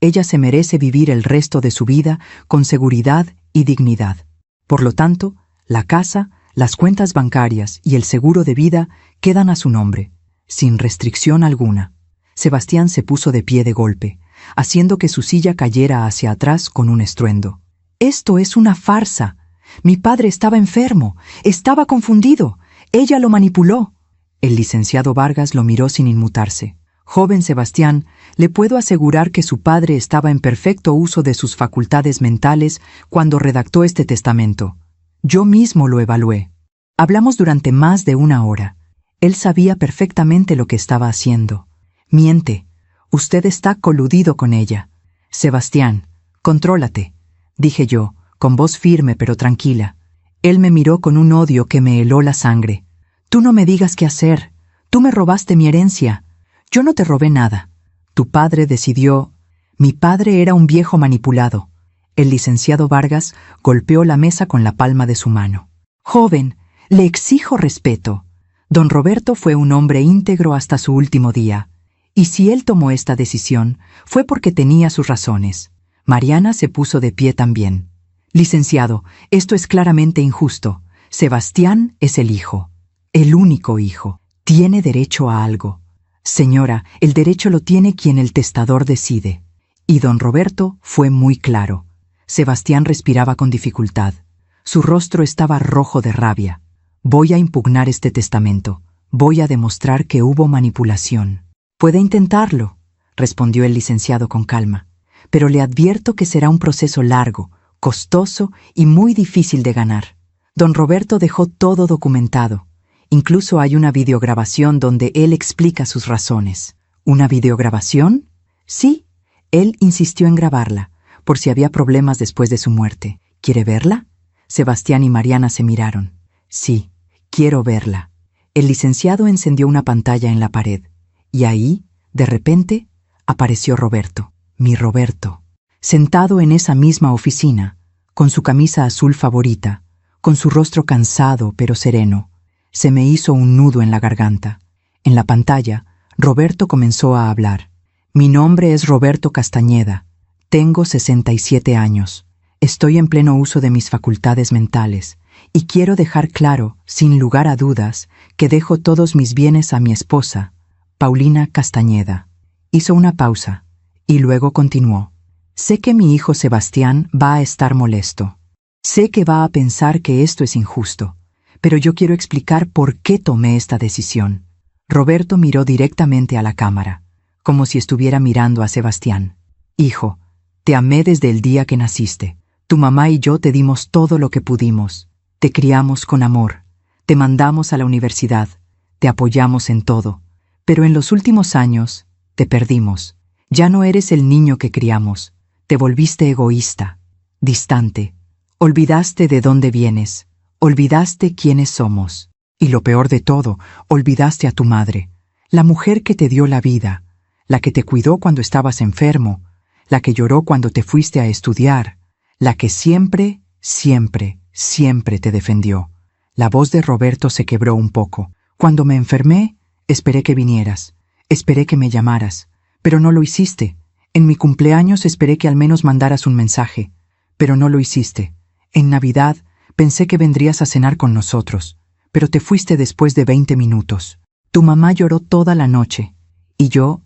Ella se merece vivir el resto de su vida con seguridad y dignidad. Por lo tanto, la casa Las cuentas bancarias y el seguro de vida quedan a su nombre, sin restricción alguna. Sebastián se puso de pie de golpe, haciendo que su silla cayera hacia atrás con un estruendo. «Esto es una farsa. Mi padre estaba enfermo, estaba confundido. Ella lo manipuló». El licenciado Vargas lo miró sin inmutarse. «Joven Sebastián, le puedo asegurar que su padre estaba en perfecto uso de sus facultades mentales cuando redactó este testamento. Yo mismo lo evalué. Hablamos durante más de 1 hora. Él sabía perfectamente lo que estaba haciendo. Miente. Usted está coludido con ella. Sebastián, contrólate», dije yo, con voz firme pero tranquila. Él me miró con un odio que me heló la sangre. «Tú no me digas qué hacer. Tú me robaste mi herencia. Yo no te robé nada. Tu padre decidió». Mi padre era un viejo manipulado. El licenciado Vargas golpeó la mesa con la palma de su mano. «Joven, le exijo respeto. Don Roberto fue un hombre íntegro hasta su último día. Y si él tomó esta decisión, fue porque tenía sus razones». Mariana se puso de pie también. «Licenciado, esto es claramente injusto. Sebastián es el hijo. El único hijo. Tiene derecho a algo. Señora, el derecho lo tiene quien el testador decide». Y don Roberto fue muy claro. Sebastián respiraba con dificultad. Su rostro estaba rojo de rabia. «Voy a impugnar este testamento. Voy a demostrar que hubo manipulación». «Puede intentarlo», respondió el licenciado con calma, «pero le advierto que será un proceso largo, costoso y muy difícil de ganar. Don Roberto dejó todo documentado. Incluso hay una videograbación donde él explica sus razones». «¿Una videograbación?» «Sí, él insistió en grabarla, por si había problemas después de su muerte. ¿Quiere verla?» Sebastián y Mariana se miraron. «Sí, quiero verla». El licenciado encendió una pantalla en la pared, y ahí, de repente, apareció Roberto, mi Roberto, sentado en esa misma oficina, con su camisa azul favorita, con su rostro cansado pero sereno. Se me hizo un nudo en la garganta. En la pantalla, Roberto comenzó a hablar. «Mi nombre es Roberto Castañeda. Tengo 67 años. Estoy en pleno uso de mis facultades mentales y quiero dejar claro, sin lugar a dudas, que dejo todos mis bienes a mi esposa, Paulina Castañeda». Hizo una pausa y luego continuó. «Sé que mi hijo Sebastián va a estar molesto. Sé que va a pensar que esto es injusto, pero yo quiero explicar por qué tomé esta decisión». Roberto miró directamente a la cámara, como si estuviera mirando a Sebastián. «Hijo, te amé desde el día que naciste. Tu mamá y yo te dimos todo lo que pudimos. Te criamos con amor. Te mandamos a la universidad. Te apoyamos en todo. Pero en los últimos años, te perdimos. Ya no eres el niño que criamos. Te volviste egoísta, distante. Olvidaste de dónde vienes. Olvidaste quiénes somos. Y lo peor de todo, olvidaste a tu madre, la mujer que te dio la vida, la que te cuidó cuando estabas enfermo, la que lloró cuando te fuiste a estudiar, la que siempre, siempre, siempre te defendió». La voz de Roberto se quebró un poco. «Cuando me enfermé, esperé que vinieras, esperé que me llamaras, pero no lo hiciste. En mi cumpleaños esperé que al menos mandaras un mensaje, pero no lo hiciste. En Navidad pensé que vendrías a cenar con nosotros, pero te fuiste después de 20 minutos. Tu mamá lloró toda la noche, y yo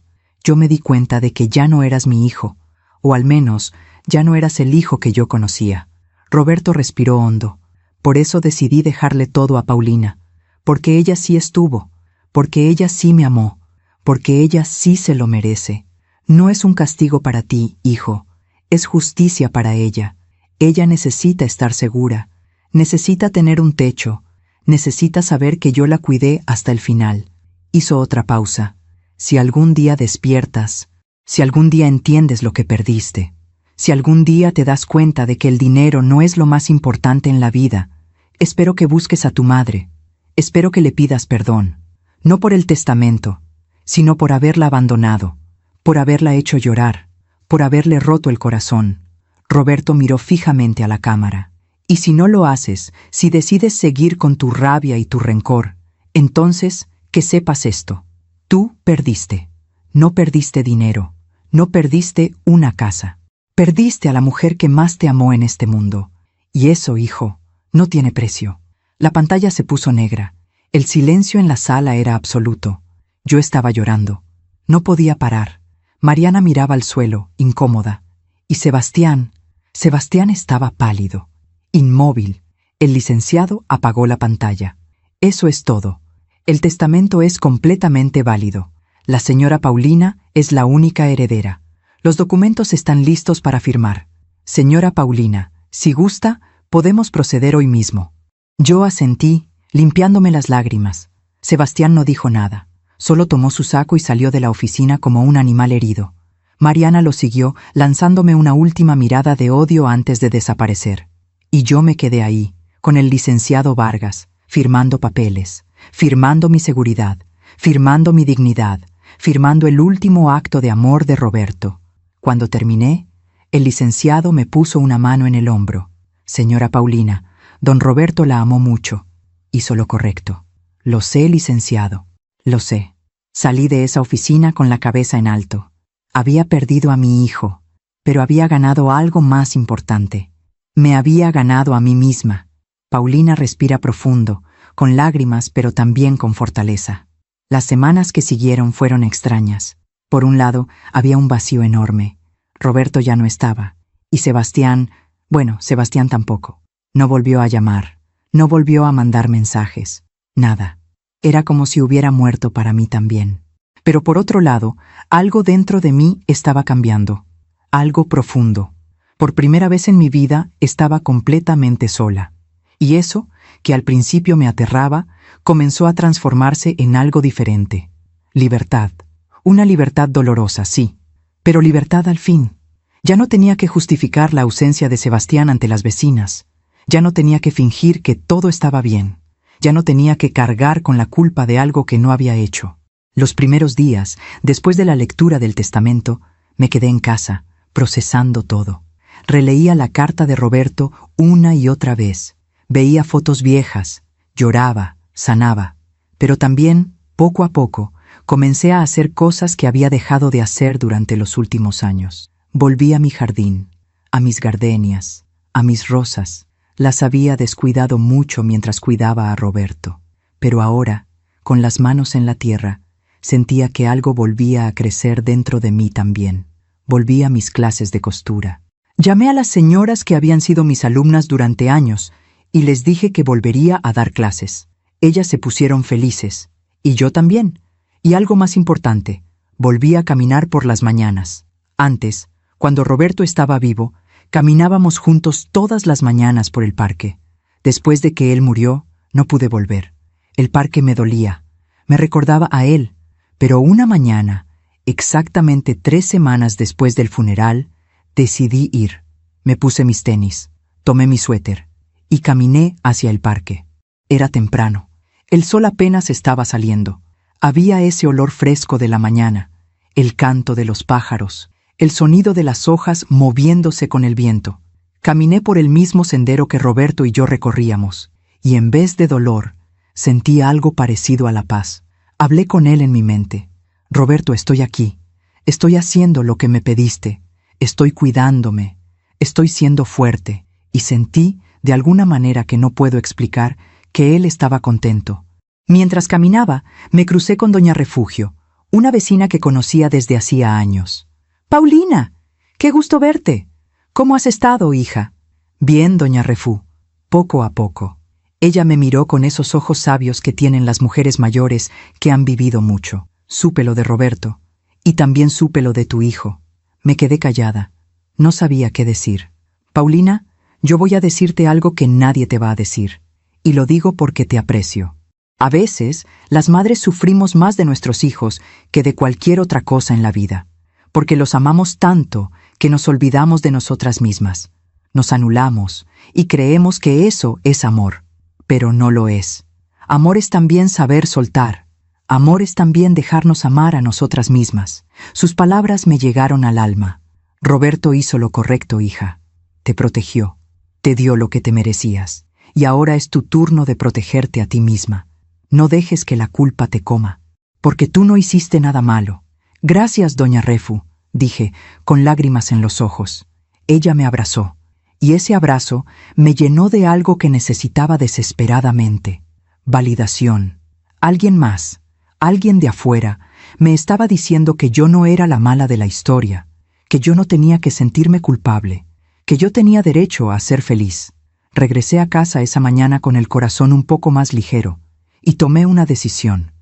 me di cuenta de que ya no eras mi hijo, o al menos ya no eras el hijo que yo conocía». Roberto respiró hondo. «Por eso decidí dejarle todo a Paulina, porque ella sí estuvo, porque ella sí me amó, porque ella sí se lo merece. No es un castigo para ti, hijo, es justicia para ella. Ella necesita estar segura, necesita tener un techo, necesita saber que yo la cuidé hasta el final». Hizo otra pausa. «Si algún día despiertas, si algún día entiendes lo que perdiste, si algún día te das cuenta de que el dinero no es lo más importante en la vida, espero que busques a tu madre, espero que le pidas perdón, no por el testamento, sino por haberla abandonado, por haberla hecho llorar, por haberle roto el corazón». Roberto miró fijamente a la cámara. «Y si no lo haces, si decides seguir con tu rabia y tu rencor, entonces que sepas esto. Tú perdiste. No perdiste dinero, no perdiste una casa. Perdiste a la mujer que más te amó en este mundo. Y eso, hijo, no tiene precio. La pantalla se puso negra. El silencio en la sala era absoluto. Yo estaba llorando. No podía parar. Mariana miraba al suelo, incómoda. Y Sebastián estaba pálido, inmóvil. El licenciado apagó la pantalla. Eso es todo. El testamento es completamente válido. La señora Paulina es la única heredera. Los documentos están listos para firmar. Señora Paulina, si gusta, podemos proceder hoy mismo. Yo asentí, limpiándome las lágrimas. Sebastián no dijo nada. Solo tomó su saco y salió de la oficina como un animal herido. Mariana lo siguió, lanzándome una última mirada de odio antes de desaparecer. Y yo me quedé ahí, con el licenciado Vargas, firmando papeles, firmando mi seguridad, firmando mi dignidad, firmando el último acto de amor de Roberto. Cuando terminé, el licenciado me puso una mano en el hombro. Señora Paulina, don Roberto la amó mucho. Hizo lo correcto. Lo sé, licenciado. Lo sé. Salí de esa oficina con la cabeza en alto. Había perdido a mi hijo, pero había ganado algo más importante. Me había ganado a mí misma. Paulina respira profundo, con lágrimas pero también con fortaleza. Las semanas que siguieron fueron extrañas. Por un lado, había un vacío enorme. Roberto ya no estaba. Y Sebastián tampoco. No volvió a llamar. No volvió a mandar mensajes. Nada. Era como si hubiera muerto para mí también. Pero por otro lado, algo dentro de mí estaba cambiando. Algo profundo. Por primera vez en mi vida estaba completamente sola. Y eso, que al principio me aterraba, comenzó a transformarse en algo diferente. Libertad. Una libertad dolorosa, sí. Pero libertad al fin. Ya no tenía que justificar la ausencia de Sebastián ante las vecinas. Ya no tenía que fingir que todo estaba bien. Ya no tenía que cargar con la culpa de algo que no había hecho. Los primeros días, después de la lectura del testamento, me quedé en casa, procesando todo. Releía la carta de Roberto una y otra vez. Veía fotos viejas, lloraba, sanaba. Pero también, poco a poco, comencé a hacer cosas que había dejado de hacer durante los últimos años. Volví a mi jardín, a mis gardenias, a mis rosas. Las había descuidado mucho mientras cuidaba a Roberto. Pero ahora, con las manos en la tierra, sentía que algo volvía a crecer dentro de mí también. Volví a mis clases de costura. Llamé a las señoras que habían sido mis alumnas durante años y les dije que volvería a dar clases. Ellas se pusieron felices, y yo también. Y algo más importante, volví a caminar por las mañanas. Antes, cuando Roberto estaba vivo, caminábamos juntos todas las mañanas por el parque. Después de que él murió, no pude volver. El parque me dolía, me recordaba a él. Pero una mañana, exactamente 3 semanas después del funeral, decidí ir. Me puse mis tenis, tomé mi suéter y caminé hacia el parque. Era temprano. El sol apenas estaba saliendo. Había ese olor fresco de la mañana, el canto de los pájaros, el sonido de las hojas moviéndose con el viento. Caminé por el mismo sendero que Roberto y yo recorríamos, y en vez de dolor, sentí algo parecido a la paz. Hablé con él en mi mente. Roberto, estoy aquí. Estoy haciendo lo que me pediste. Estoy cuidándome. Estoy siendo fuerte. Y sentí, de alguna manera que no puedo explicar, que él estaba contento. Mientras caminaba, me crucé con doña Refugio, una vecina que conocía desde hacía años. «Paulina, qué gusto verte. ¿Cómo has estado, hija?» «Bien, doña Refú, poco a poco». Ella me miró con esos ojos sabios que tienen las mujeres mayores que han vivido mucho. Supe lo de Roberto, y también supe lo de tu hijo. Me quedé callada. No sabía qué decir. «Paulina, yo voy a decirte algo que nadie te va a decir, y lo digo porque te aprecio. A veces, las madres sufrimos más de nuestros hijos que de cualquier otra cosa en la vida, porque los amamos tanto que nos olvidamos de nosotras mismas. Nos anulamos y creemos que eso es amor. Pero no lo es. Amor es también saber soltar. Amor es también dejarnos amar a nosotras mismas. Sus palabras me llegaron al alma. Roberto hizo lo correcto, hija. Te protegió. Te dio lo que te merecías. Y ahora es tu turno de protegerte a ti misma. No dejes que la culpa te coma, porque tú no hiciste nada malo. Gracias, doña Refu, dije, con lágrimas en los ojos. Ella me abrazó, y ese abrazo me llenó de algo que necesitaba desesperadamente: validación. Alguien más, alguien de afuera, me estaba diciendo que yo no era la mala de la historia, que yo no tenía que sentirme culpable, que yo tenía derecho a ser feliz. Regresé a casa esa mañana con el corazón un poco más ligero y tomé una decisión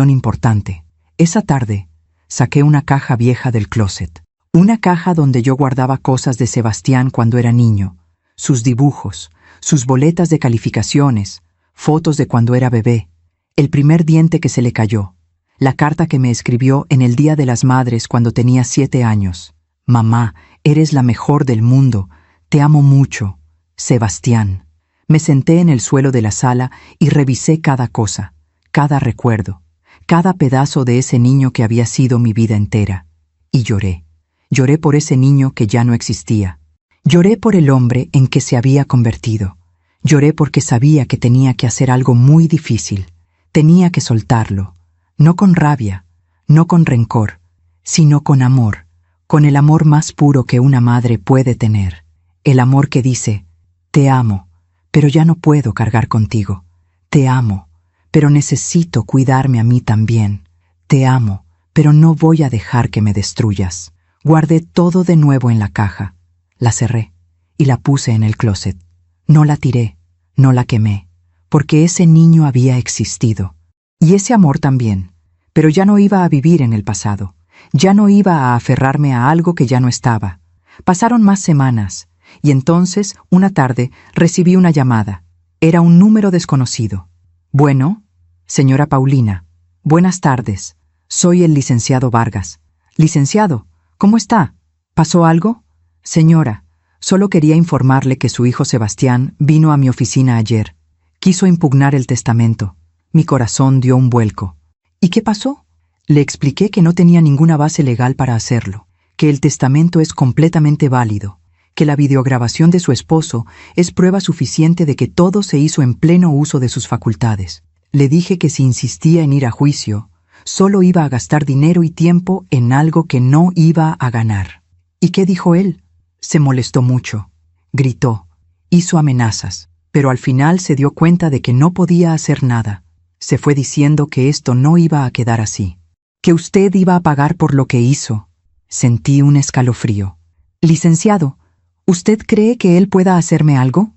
importante. Esa tarde saqué una caja vieja del closet, una caja donde yo guardaba cosas de Sebastián cuando era niño, sus dibujos, sus boletas de calificaciones, fotos de cuando era bebé, el primer diente que se le cayó, la carta que me escribió en el Día de las Madres cuando tenía 7 años. Mamá, eres la mejor del mundo, te amo mucho, Sebastián. Me senté en el suelo de la sala y revisé cada cosa, cada recuerdo, cada pedazo de ese niño que había sido mi vida entera. Y lloré. Lloré por ese niño que ya no existía. Lloré por el hombre en que se había convertido. Lloré porque sabía que tenía que hacer algo muy difícil. Tenía que soltarlo. No con rabia, no con rencor, sino con amor, con el amor más puro que una madre puede tener. El amor que dice: te amo, pero ya no puedo cargar contigo. Te amo, pero necesito cuidarme a mí también. Te amo, pero no voy a dejar que me destruyas. Guardé todo de nuevo en la caja, la cerré y la puse en el closet. No la tiré, no la quemé, porque ese niño había existido. Y ese amor también, pero ya no iba a vivir en el pasado. Ya no iba a aferrarme a algo que ya no estaba. Pasaron más semanas, y entonces, una tarde, recibí una llamada. Era un número desconocido. Bueno, señora Paulina, buenas tardes. Soy el licenciado Vargas. Licenciado, ¿cómo está? ¿Pasó algo? Señora, solo quería informarle que su hijo Sebastián vino a mi oficina ayer. Quiso impugnar el testamento. Mi corazón dio un vuelco. ¿Y qué pasó? Le expliqué que no tenía ninguna base legal para hacerlo, que el testamento es completamente válido, que la videograbación de su esposo es prueba suficiente de que todo se hizo en pleno uso de sus facultades. Le dije que si insistía en ir a juicio, solo iba a gastar dinero y tiempo en algo que no iba a ganar. ¿Y qué dijo él? Se molestó mucho, gritó, hizo amenazas, pero al final se dio cuenta de que no podía hacer nada. Se fue diciendo que esto no iba a quedar así, que usted iba a pagar por lo que hizo. Sentí un escalofrío. Licenciado, ¿usted cree que él pueda hacerme algo?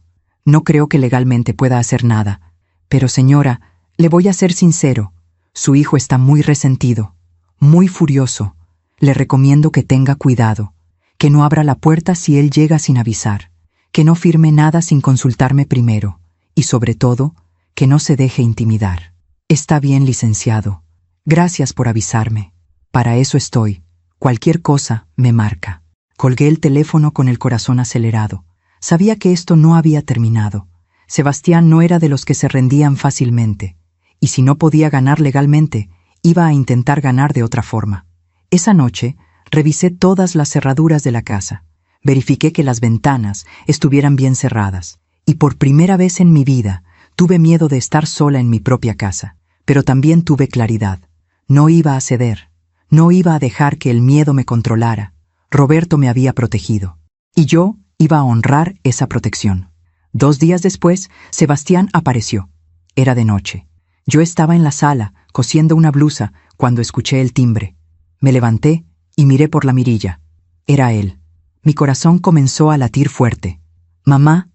No creo que legalmente pueda hacer nada. Pero señora, le voy a ser sincero. Su hijo está muy resentido, muy furioso. Le recomiendo que tenga cuidado, que no abra la puerta si él llega sin avisar, que no firme nada sin consultarme primero, y sobre todo, que no se deje intimidar. Está bien, licenciado. Gracias por avisarme. Para eso estoy. Cualquier cosa me marca. Colgué el teléfono con el corazón acelerado. Sabía que esto no había terminado. Sebastián no era de los que se rendían fácilmente. Y si no podía ganar legalmente, iba a intentar ganar de otra forma. Esa noche, revisé todas las cerraduras de la casa. Verifiqué que las ventanas estuvieran bien cerradas. Y por primera vez en mi vida, tuve miedo de estar sola en mi propia casa. Pero también tuve claridad. No iba a ceder. No iba a dejar que el miedo me controlara. Roberto me había protegido. Y yo iba a honrar esa protección. 2 días después, Sebastián apareció. Era de noche. Yo estaba en la sala, cosiendo una blusa, cuando escuché el timbre. Me levanté y miré por la mirilla. Era él. Mi corazón comenzó a latir fuerte. Mamá,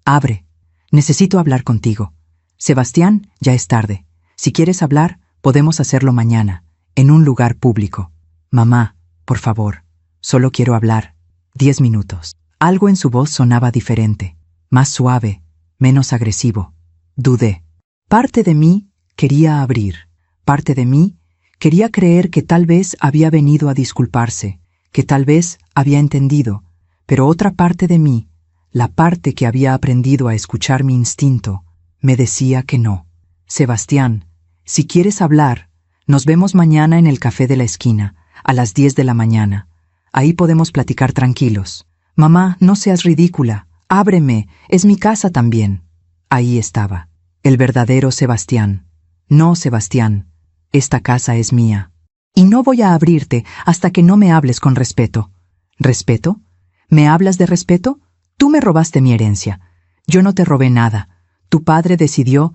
abre. Necesito hablar contigo. Sebastián, ya es tarde. Si quieres hablar, podemos hacerlo mañana, en un lugar público. Mamá, por favor, solo quiero hablar. 10 minutos. Algo en su voz sonaba diferente, más suave, menos agresivo. Dudé. Parte de mí quería abrir. Parte de mí quería creer que tal vez había venido a disculparse, que tal vez había entendido, pero otra parte de mí, la parte que había aprendido a escuchar mi instinto, me decía que no. Sebastián, si quieres hablar, nos vemos mañana en el café de la esquina, a las 10 de la mañana. Ahí podemos platicar tranquilos. Mamá, no seas ridícula. Ábreme, es mi casa también. Ahí estaba, el verdadero Sebastián. No, Sebastián, esta casa es mía. Y no voy a abrirte hasta que no me hables con respeto. ¿Respeto? ¿Me hablas de respeto? Tú me robaste mi herencia. Yo no te robé nada. Tu padre decidió...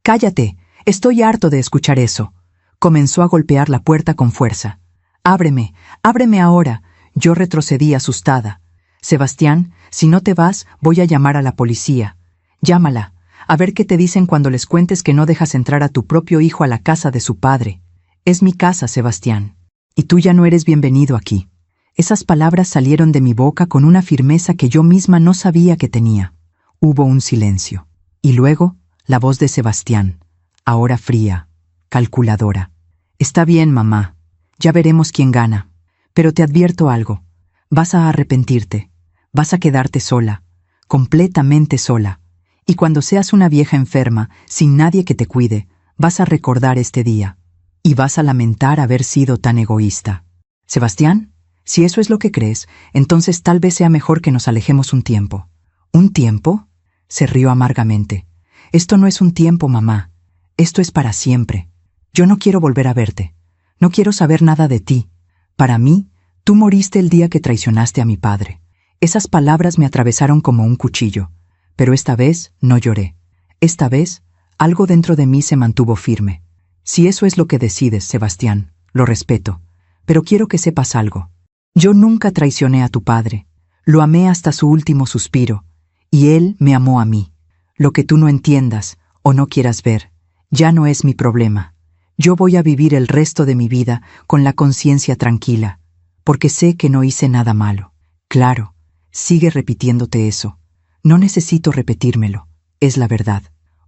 Cállate, estoy harto de escuchar eso. Comenzó a golpear la puerta con fuerza. Ábreme, ábreme ahora. Yo retrocedí asustada. Sebastián, si no te vas, voy a llamar a la policía. Llámala, a ver qué te dicen cuando les cuentes que no dejas entrar a tu propio hijo a la casa de su padre. Es mi casa, Sebastián. Y tú ya no eres bienvenido aquí. Esas palabras salieron de mi boca con una firmeza que yo misma no sabía que tenía. Hubo un silencio. Y luego, la voz de Sebastián, ahora fría, calculadora. Está bien, mamá. Ya veremos quién gana. Pero te advierto algo. Vas a arrepentirte. Vas a quedarte sola. Completamente sola. Y cuando seas una vieja enferma, sin nadie que te cuide, vas a recordar este día. Y vas a lamentar haber sido tan egoísta. Sebastián, si eso es lo que crees, entonces tal vez sea mejor que nos alejemos un tiempo. ¿Un tiempo? Se rió amargamente. Esto no es un tiempo, mamá. Esto es para siempre. Yo no quiero volver a verte. No quiero saber nada de ti. Para mí, tú moriste el día que traicionaste a mi padre. Esas palabras me atravesaron como un cuchillo. Pero esta vez no lloré. Esta vez, algo dentro de mí se mantuvo firme. Si eso es lo que decides, Sebastián, lo respeto. Pero quiero que sepas algo. Yo nunca traicioné a tu padre. Lo amé hasta su último suspiro. Y él me amó a mí. Lo que tú no entiendas o no quieras ver, ya no es mi problema. Yo voy a vivir el resto de mi vida con la conciencia tranquila, porque sé que no hice nada malo. Claro, sigue repitiéndote eso. No necesito repetírmelo, es la verdad.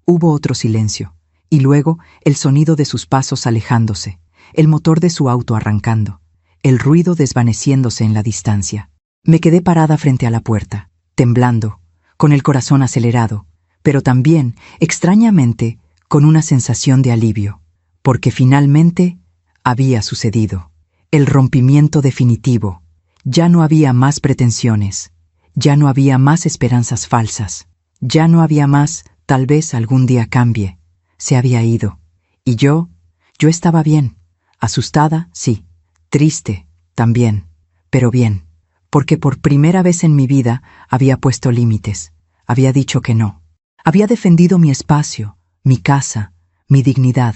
Hubo otro silencio, y luego el sonido de sus pasos alejándose, el motor de su auto arrancando, el ruido desvaneciéndose en la distancia. Me quedé parada frente a la puerta, temblando, con el corazón acelerado, pero también, extrañamente, con una sensación de alivio, porque finalmente había sucedido. El rompimiento definitivo. Ya no había más pretensiones, ya no había más esperanzas falsas, ya no había más, tal vez algún día cambie. Se había ido. Y yo estaba bien, asustada, sí, triste, también, pero bien, porque por primera vez en mi vida había puesto límites, había dicho que no. Había defendido mi espacio, mi casa, mi dignidad,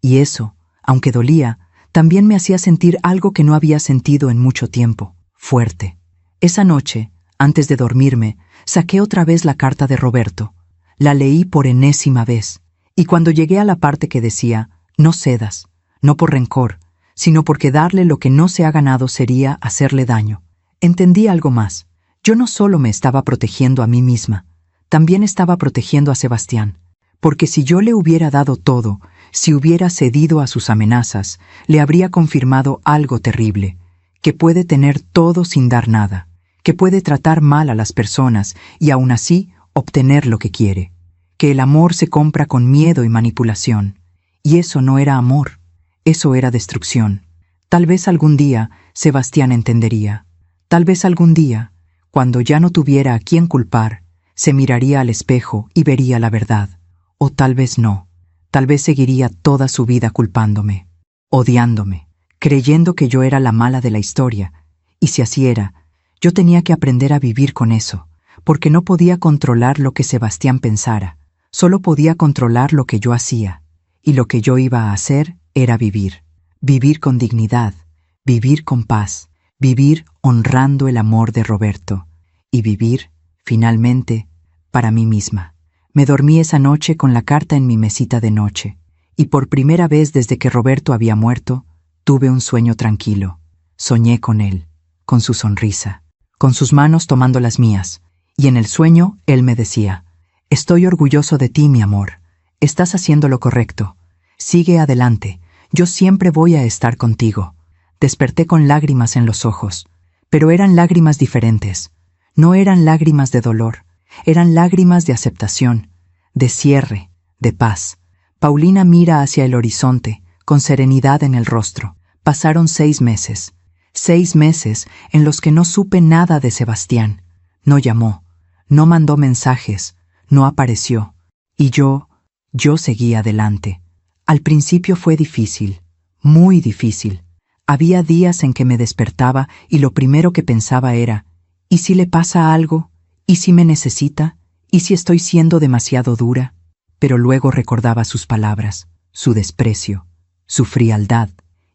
y eso, aunque dolía, también me hacía sentir algo que no había sentido en mucho tiempo, fuerte. Esa noche, antes de dormirme, saqué otra vez la carta de Roberto. La leí por enésima vez, y cuando llegué a la parte que decía, no cedas, no por rencor, sino porque darle lo que no se ha ganado sería hacerle daño, entendí algo más. Yo no solo me estaba protegiendo a mí misma, también estaba protegiendo a Sebastián, porque si yo le hubiera dado todo, si hubiera cedido a sus amenazas, le habría confirmado algo terrible, que puede tener todo sin dar nada, que puede tratar mal a las personas y aún así obtener lo que quiere, que el amor se compra con miedo y manipulación, y eso no era amor, eso era destrucción. Tal vez algún día Sebastián entendería, tal vez algún día, cuando ya no tuviera a quién culpar, se miraría al espejo y vería la verdad. O tal vez no. Tal vez seguiría toda su vida culpándome, odiándome, creyendo que yo era la mala de la historia. Y si así era, yo tenía que aprender a vivir con eso, porque no podía controlar lo que Sebastián pensara. Solo podía controlar lo que yo hacía. Y lo que yo iba a hacer era vivir. Vivir con dignidad, vivir con paz, vivir honrando el amor de Roberto. Y vivir, finalmente, para mí misma. Me dormí esa noche con la carta en mi mesita de noche, y por primera vez desde que Roberto había muerto, tuve un sueño tranquilo. Soñé con él, con su sonrisa, con sus manos tomando las mías, y en el sueño él me decía, «Estoy orgulloso de ti, mi amor. Estás haciendo lo correcto. Sigue adelante. Yo siempre voy a estar contigo». Desperté con lágrimas en los ojos, pero eran lágrimas diferentes. No eran lágrimas de dolor, eran lágrimas de aceptación, de cierre, de paz. Paulina mira hacia el horizonte, con serenidad en el rostro. Pasaron 6 meses. 6 meses en los que no supe nada de Sebastián. No llamó, no mandó mensajes, no apareció. Y yo seguí adelante. Al principio fue difícil, muy difícil. Había días en que me despertaba y lo primero que pensaba era, ¿y si le pasa algo? ¿Y si me necesita? ¿Y si estoy siendo demasiado dura? Pero luego recordaba sus palabras, su desprecio, su frialdad,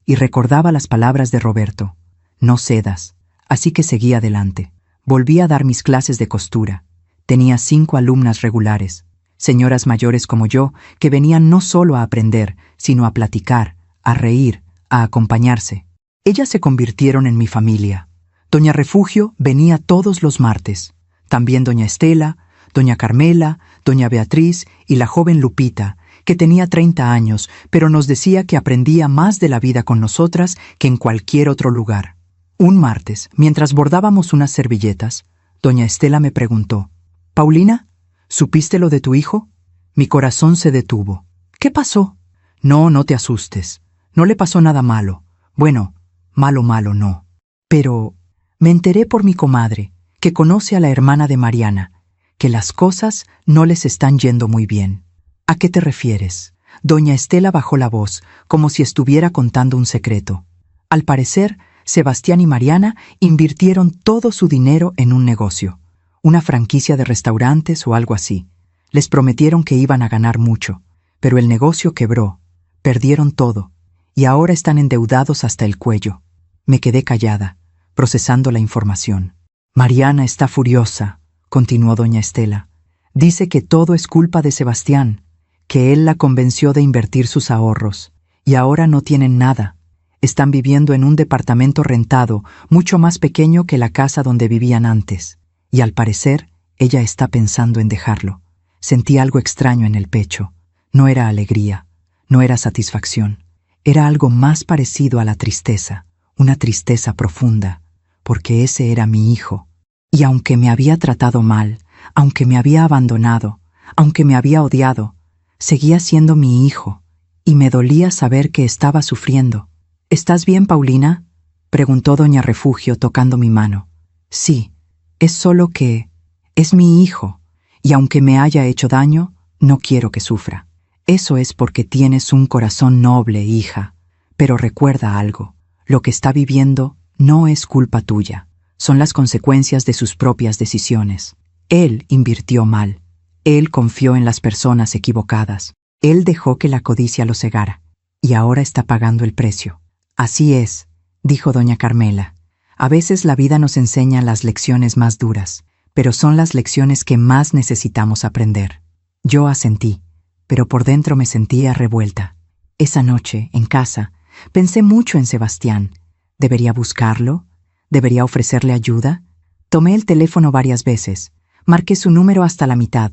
y recordaba las palabras de Roberto. No cedas. Así que seguí adelante. Volví a dar mis clases de costura. Tenía 5 alumnas regulares, señoras mayores como yo, que venían no solo a aprender, sino a platicar, a reír, a acompañarse. Ellas se convirtieron en mi familia. Doña Refugio venía todos los martes. También doña Estela, doña Carmela, doña Beatriz y la joven Lupita, que tenía 30 años, pero nos decía que aprendía más de la vida con nosotras que en cualquier otro lugar. Un martes, mientras bordábamos unas servilletas, doña Estela me preguntó: «Paulina, ¿supiste lo de tu hijo?» Mi corazón se detuvo. «¿Qué pasó?» «No, no te asustes. No le pasó nada malo. Bueno, malo no. Pero me enteré por mi comadre, que conoce a la hermana de Mariana, que las cosas no les están yendo muy bien». «¿A qué te refieres?» Doña Estela bajó la voz, como si estuviera contando un secreto. Al parecer, Sebastián y Mariana invirtieron todo su dinero en un negocio, una franquicia de restaurantes o algo así. Les prometieron que iban a ganar mucho, pero el negocio quebró, perdieron todo, y ahora están endeudados hasta el cuello. Me quedé callada, procesando la información. «Mariana está furiosa», continuó doña Estela. «Dice que todo es culpa de Sebastián, que él la convenció de invertir sus ahorros, y ahora no tienen nada. Están viviendo en un departamento rentado, mucho más pequeño que la casa donde vivían antes, y al parecer ella está pensando en dejarlo». Sentí algo extraño en el pecho. No era alegría, no era satisfacción. Era algo más parecido a la tristeza, una tristeza profunda, porque ese era mi hijo. Y aunque me había tratado mal, aunque me había abandonado, aunque me había odiado, seguía siendo mi hijo, y me dolía saber que estaba sufriendo. «¿Estás bien, Paulina?», preguntó doña Refugio tocando mi mano. «Sí, es solo que es mi hijo, y aunque me haya hecho daño, no quiero que sufra. Eso es porque tienes un corazón noble, hija. Pero recuerda algo, lo que está viviendo no es culpa tuya, son las consecuencias de sus propias decisiones. Él invirtió mal, él confió en las personas equivocadas, él dejó que la codicia lo cegara, y ahora está pagando el precio». «Así es», dijo doña Carmela. «A veces la vida nos enseña las lecciones más duras, pero son las lecciones que más necesitamos aprender». Yo asentí, pero por dentro me sentía revuelta. Esa noche, en casa, pensé mucho en Sebastián. ¿Debería buscarlo? ¿Debería ofrecerle ayuda? Tomé el teléfono varias veces, marqué su número hasta la mitad,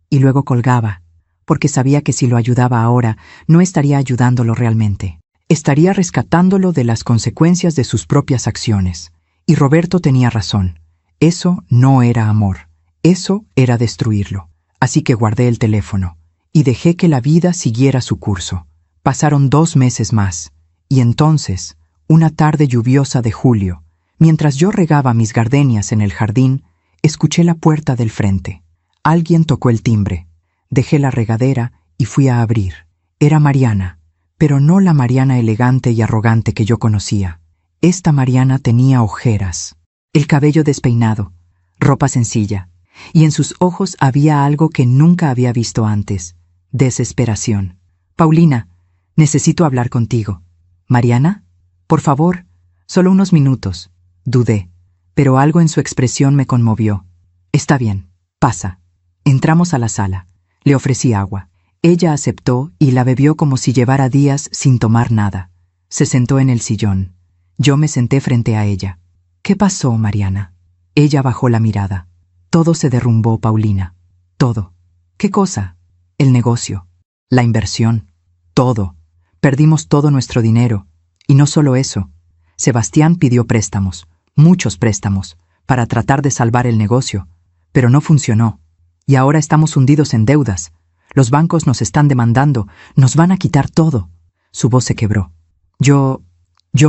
y luego colgaba, porque sabía que si lo ayudaba ahora, no estaría ayudándolo realmente. Estaría rescatándolo de las consecuencias de sus propias acciones. Y Roberto tenía razón. Eso no era amor. Eso era destruirlo. Así que guardé el teléfono y dejé que la vida siguiera su curso. Pasaron 2 meses más, y entonces, una tarde lluviosa de julio, mientras yo regaba mis gardenias en el jardín, escuché la puerta del frente. Alguien tocó el timbre. Dejé la regadera y fui a abrir. Era Mariana, pero no la Mariana elegante y arrogante que yo conocía. Esta Mariana tenía ojeras, el cabello despeinado, ropa sencilla, y en sus ojos había algo que nunca había visto antes: desesperación. «Paulina, necesito hablar contigo». «¿Mariana? Por favor, solo unos minutos». Dudé, pero algo en su expresión me conmovió. «Está bien, pasa». Entramos a la sala. Le ofrecí agua. Ella aceptó y la bebió como si llevara días sin tomar nada. Se sentó en el sillón. Yo me senté frente a ella. «¿Qué pasó, Mariana?» Ella bajó la mirada. «Todo se derrumbó, Paulina. Todo». «¿Qué cosa?» «El negocio, la inversión, todo. Perdimos todo nuestro dinero. Y no solo eso. Sebastián pidió préstamos, muchos préstamos, para tratar de salvar el negocio, pero no funcionó. Y ahora estamos hundidos en deudas. Los bancos nos están demandando, nos van a quitar todo». Su voz se quebró. Yo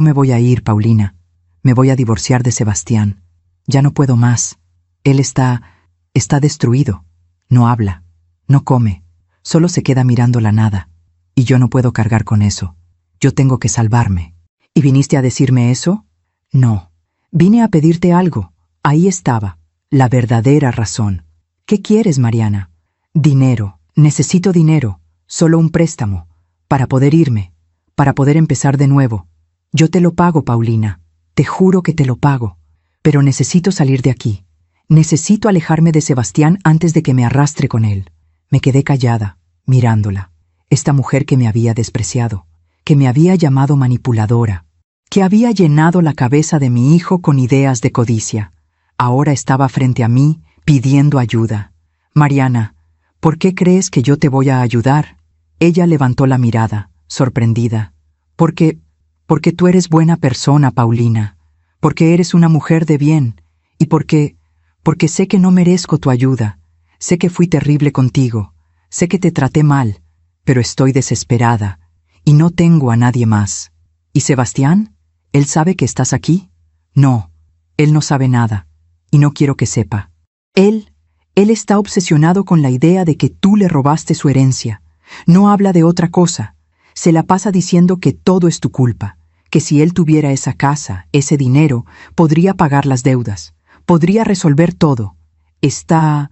me voy a ir, Paulina. Me voy a divorciar de Sebastián. Ya no puedo más. Él está destruido. No habla, no come, solo se queda mirando la nada. Y yo no puedo cargar con eso. Yo tengo que salvarme». «¿Y viniste a decirme eso?» «No. Vine a pedirte algo. Ahí estaba. la verdadera razón. ¿Qué quieres, Mariana? Dinero. Necesito dinero. Solo un préstamo. Para poder irme. Para poder empezar de nuevo. Yo te lo pago, Paulina. Te juro que te lo pago. Pero necesito salir de aquí. Necesito alejarme de Sebastián antes de que me arrastre con él. Me quedé callada, mirándola. Esta mujer que me había despreciado, que me había llamado manipuladora, que había llenado la cabeza de mi hijo con ideas de codicia, ahora estaba frente a mí pidiendo ayuda. Mariana, ¿por qué crees que yo te voy a ayudar? Ella levantó la mirada, sorprendida. Porque tú eres buena persona, Paulina. Porque eres una mujer de bien. Y porque sé que no merezco tu ayuda. Sé que fui terrible contigo. Sé que te traté mal. Pero estoy desesperada. Y no tengo a nadie más. ¿Y Sebastián? ¿Él sabe que estás aquí? No, él no sabe nada. Y no quiero que sepa. Él está obsesionado con la idea de que tú le robaste su herencia. No habla de otra cosa. Se la pasa diciendo que todo es tu culpa, que si él tuviera esa casa, ese dinero, podría pagar las deudas, podría resolver todo. Está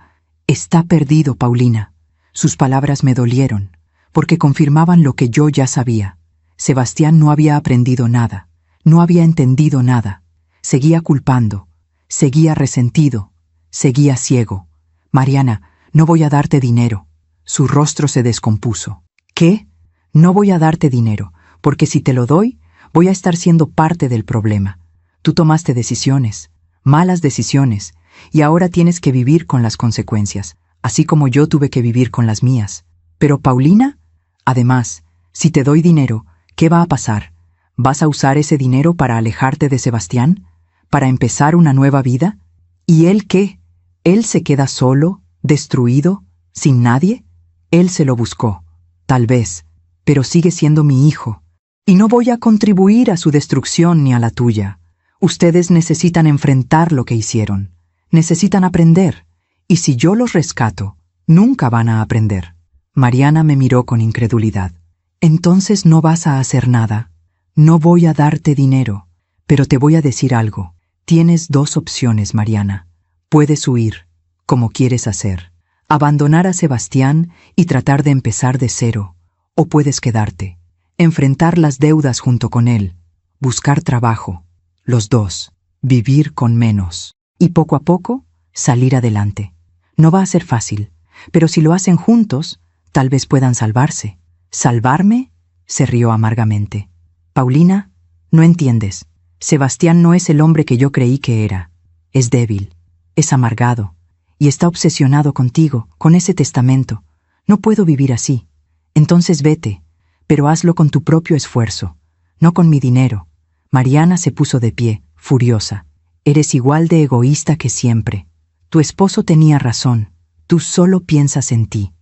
perdido, Paulina. Sus palabras me dolieron, porque confirmaban lo que yo ya sabía. Sebastián no había aprendido nada, no había entendido nada. Seguía culpando, seguía resentido, seguía ciego. Mariana, no voy a darte dinero. Su rostro se descompuso. ¿Qué? No voy a darte dinero, porque si te lo doy, voy a estar siendo parte del problema. Tú tomaste decisiones, malas decisiones, y ahora tienes que vivir con las consecuencias, así como yo tuve que vivir con las mías. Pero Paulina, además, si te doy dinero, ¿qué va a pasar? ¿Vas a usar ese dinero para alejarte de Sebastián? ¿Para empezar una nueva vida? ¿Y él qué? ¿Él se queda solo, destruido, sin nadie? Él se lo buscó, tal vez, pero sigue siendo mi hijo. Y no voy a contribuir a su destrucción ni a la tuya. Ustedes necesitan enfrentar lo que hicieron. Necesitan aprender. Y si yo los rescato, nunca van a aprender. Mariana me miró con incredulidad. Entonces no vas a hacer nada. No voy a darte dinero. Pero te voy a decir algo. Tienes dos opciones, Mariana. Puedes huir, como quieres hacer. Abandonar a Sebastián y tratar de empezar de cero. O puedes quedarte. Enfrentar las deudas junto con él. Buscar trabajo. Los dos. Vivir con menos. Y poco a poco, salir adelante. No va a ser fácil, pero si lo hacen juntos, tal vez puedan salvarse. ¿Salvarme? Se rió amargamente. Paulina, no entiendes. Sebastián no es el hombre que yo creí que era. Es débil, es amargado, y está obsesionado contigo, con ese testamento. No puedo vivir así. Entonces vete, pero hazlo con tu propio esfuerzo, no con mi dinero. Mariana se puso de pie, furiosa. Eres igual de egoísta que siempre. Tu esposo tenía razón. Tú solo piensas en ti.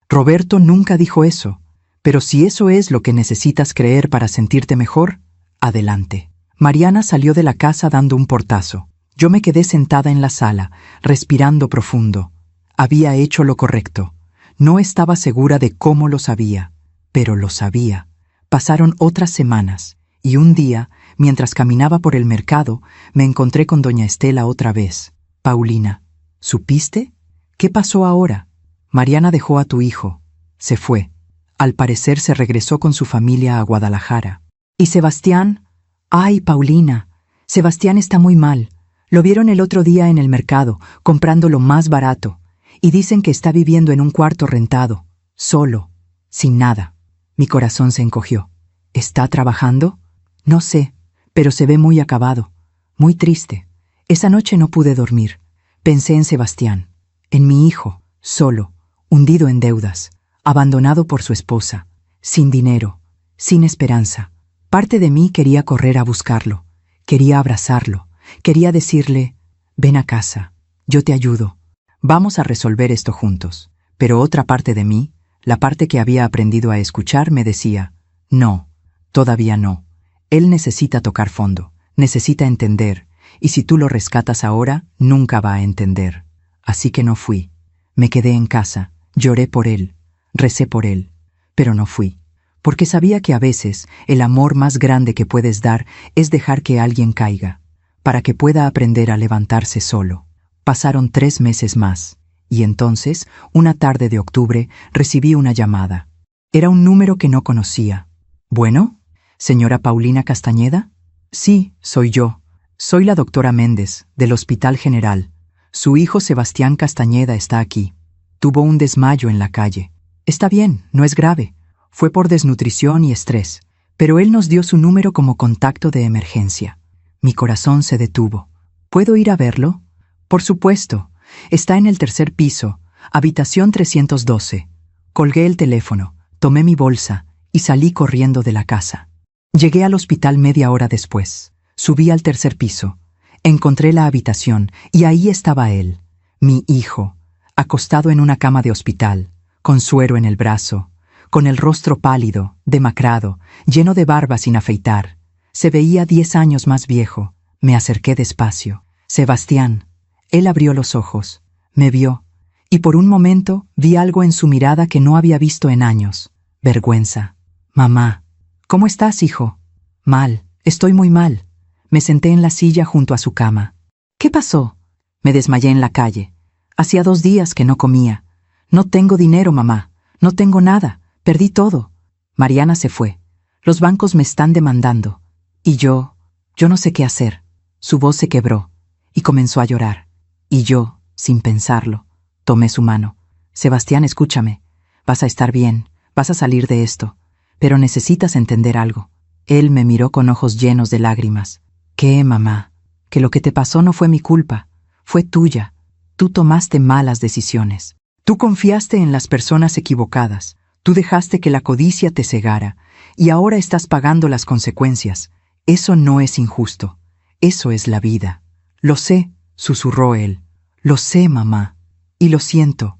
Roberto nunca dijo eso, pero si eso es lo que necesitas creer para sentirte mejor, adelante. Mariana salió de la casa dando un portazo. Yo me quedé sentada en la sala, respirando profundo. Había hecho lo correcto. No estaba segura de cómo lo sabía, pero lo sabía. Pasaron otras semanas, y un día, mientras caminaba por el mercado, me encontré con doña Estela otra vez. Paulina, ¿supiste? ¿Qué pasó ahora? Mariana dejó a tu hijo. Se fue. Al parecer se regresó con su familia a Guadalajara. ¿Y Sebastián? Ay, Paulina, Sebastián está muy mal. Lo vieron el otro día en el mercado, comprando lo más barato, y dicen que está viviendo en un cuarto rentado, solo, sin nada. Mi corazón se encogió. ¿Está trabajando? No sé, pero se ve muy acabado, muy triste. Esa noche no pude dormir. Pensé en Sebastián, en mi hijo, solo, hundido en deudas, abandonado por su esposa, sin dinero, sin esperanza. Parte de mí quería correr a buscarlo, quería abrazarlo, quería decirle, ven a casa, yo te ayudo, vamos a resolver esto juntos. Pero otra parte de mí, la parte que había aprendido a escuchar, me decía, no, todavía no. Él necesita tocar fondo, necesita entender, y si tú lo rescatas ahora, nunca va a entender. Así que no fui. Me quedé en casa, lloré por él, recé por él, pero no fui. Porque sabía que a veces el amor más grande que puedes dar es dejar que alguien caiga, para que pueda aprender a levantarse solo. Pasaron 3 meses más, y entonces, una tarde de octubre, recibí una llamada. Era un número que no conocía. ¿Bueno? ¿Señora Paulina Castañeda? Sí, soy yo. Soy la doctora Méndez, del Hospital General. Su hijo Sebastián Castañeda está aquí. Tuvo un desmayo en la calle. Está bien, no es grave. Fue por desnutrición y estrés, pero él nos dio su número como contacto de emergencia. Mi corazón se detuvo. ¿Puedo ir a verlo? Por supuesto. Está en el 3er piso, habitación 312. Colgué el teléfono, tomé mi bolsa y salí corriendo de la casa. Llegué al hospital media hora después. Subí al 3er piso. Encontré la habitación y ahí estaba él, mi hijo, acostado en una cama de hospital, con suero en el brazo, con el rostro pálido, demacrado, lleno de barba sin afeitar. Se veía 10 años más viejo. Me acerqué despacio. Sebastián. Él abrió los ojos, me vio, y por un momento vi algo en su mirada que no había visto en años. Vergüenza. Mamá. ¿Cómo estás, hijo? Mal. Estoy muy mal. Me senté en la silla junto a su cama. ¿Qué pasó? Me desmayé en la calle. Hacía 2 días que no comía. No tengo dinero, mamá. No tengo nada. Perdí todo. Mariana se fue. Los bancos me están demandando. Y yo no sé qué hacer. Su voz se quebró y comenzó a llorar. Y yo, sin pensarlo, tomé su mano. Sebastián, escúchame. Vas a estar bien. Vas a salir de esto. Pero necesitas entender algo. Él me miró con ojos llenos de lágrimas. ¿Qué, mamá? Que lo que te pasó no fue mi culpa. Fue tuya. Tú tomaste malas decisiones. Tú confiaste en las personas equivocadas. Tú dejaste que la codicia te cegara. Y ahora estás pagando las consecuencias. Eso no es injusto. Eso es la vida. Lo sé, susurró él. Lo sé, mamá. Y lo siento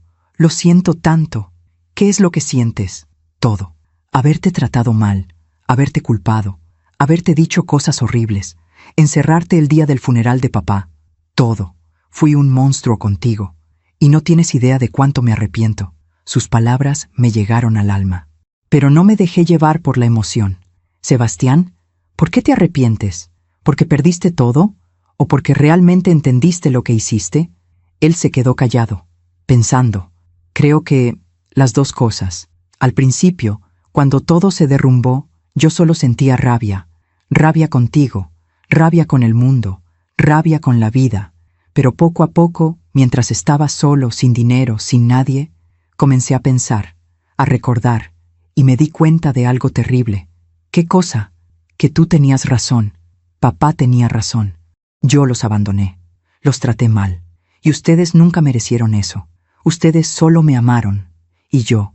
tanto. ¿Qué es lo que sientes? Todo. Haberte tratado mal, haberte culpado, haberte dicho cosas horribles, encerrarte el día del funeral de papá. Todo. Fui un monstruo contigo. Y no tienes idea de cuánto me arrepiento. Sus palabras me llegaron al alma. Pero no me dejé llevar por la emoción. Sebastián, ¿por qué te arrepientes? ¿Porque perdiste todo? ¿O porque realmente entendiste lo que hiciste? Él se quedó callado, pensando. Creo que las 2 cosas. Al principio, cuando todo se derrumbó, yo solo sentía rabia. Rabia contigo, rabia con el mundo, rabia con la vida. Pero poco a poco, mientras estaba solo, sin dinero, sin nadie, comencé a pensar, a recordar, y me di cuenta de algo terrible. ¿Qué cosa? Que tú tenías razón. Papá tenía razón. Yo los abandoné. Los traté mal. Y ustedes nunca merecieron eso. Ustedes solo me amaron. Y yo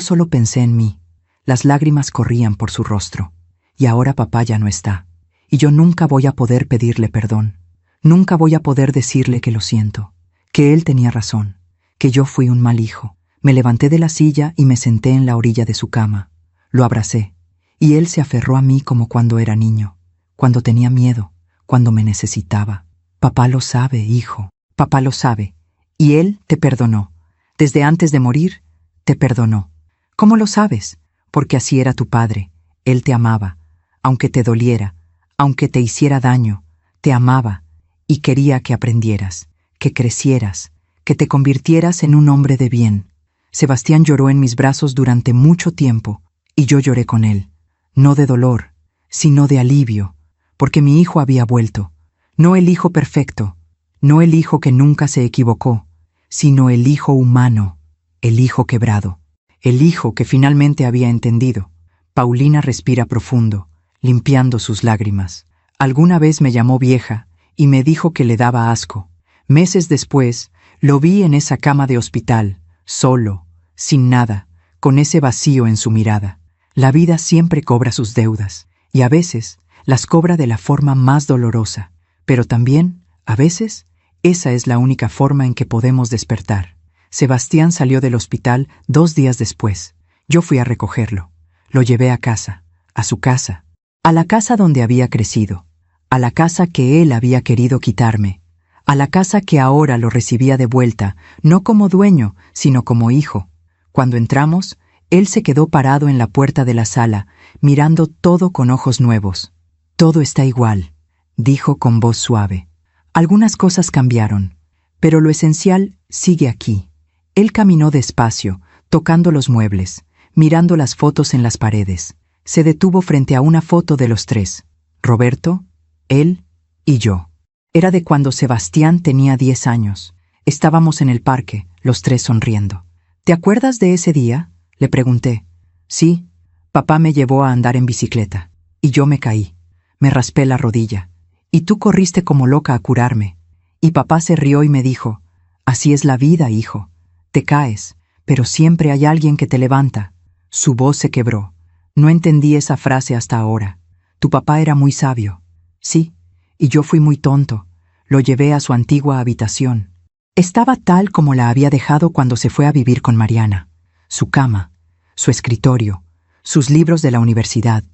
solo pensé en mí. Las lágrimas corrían por su rostro. Y ahora papá ya no está. Y yo nunca voy a poder pedirle perdón. Nunca voy a poder decirle que lo siento. Que él tenía razón. Que yo fui un mal hijo. Me levanté de la silla y me senté en la orilla de su cama. Lo abracé. Y él se aferró a mí como cuando era niño. Cuando tenía miedo. Cuando me necesitaba. Papá lo sabe, hijo. Papá lo sabe. Y él te perdonó. Desde antes de morir, te perdonó. ¿Cómo lo sabes? Porque así era tu padre. Él te amaba. Aunque te doliera, aunque te hiciera daño, te amaba y quería que aprendieras, que crecieras, que te convirtieras en un hombre de bien. Sebastián lloró en mis brazos durante mucho tiempo y yo lloré con él. No de dolor, sino de alivio, porque mi hijo había vuelto. No el hijo perfecto, no el hijo que nunca se equivocó, sino el hijo humano, el hijo quebrado, el hijo que finalmente había entendido. Paulina respira profundo, limpiando sus lágrimas. Alguna vez me llamó vieja y me dijo que le daba asco. Meses después, lo vi en esa cama de hospital, solo, sin nada, con ese vacío en su mirada. La vida siempre cobra sus deudas, y a veces las cobra de la forma más dolorosa, pero también, a veces, esa es la única forma en que podemos despertar. Sebastián salió del hospital 2 días después. Yo fui a recogerlo. Lo llevé a casa, a su casa, a la casa donde había crecido, a la casa que él había querido quitarme, a la casa que ahora lo recibía de vuelta, no como dueño, sino como hijo. Cuando entramos, él se quedó parado en la puerta de la sala, mirando todo con ojos nuevos. Todo está igual, dijo con voz suave. Algunas cosas cambiaron, Pero lo esencial sigue aquí. Él caminó despacio, tocando los muebles, mirando las fotos en las paredes. Se detuvo frente a una foto de los tres: Roberto, él y yo. Era de cuando Sebastián tenía 10 años. Estábamos en el parque, los tres sonriendo. ¿Te acuerdas de ese día?, le pregunté. Sí, papá me llevó a andar en bicicleta. Y yo me caí. Me raspé la rodilla. Y tú corriste como loca a curarme. Y papá se rió y me dijo: así es la vida, hijo. Te caes, pero siempre hay alguien que te levanta. Su voz se quebró. No entendí esa frase hasta ahora. Tu papá era muy sabio. Sí, y yo fui muy tonto. Lo llevé a su antigua habitación. Estaba tal como la había dejado cuando se fue a vivir con Mariana. Su cama, su escritorio, sus libros de la universidad,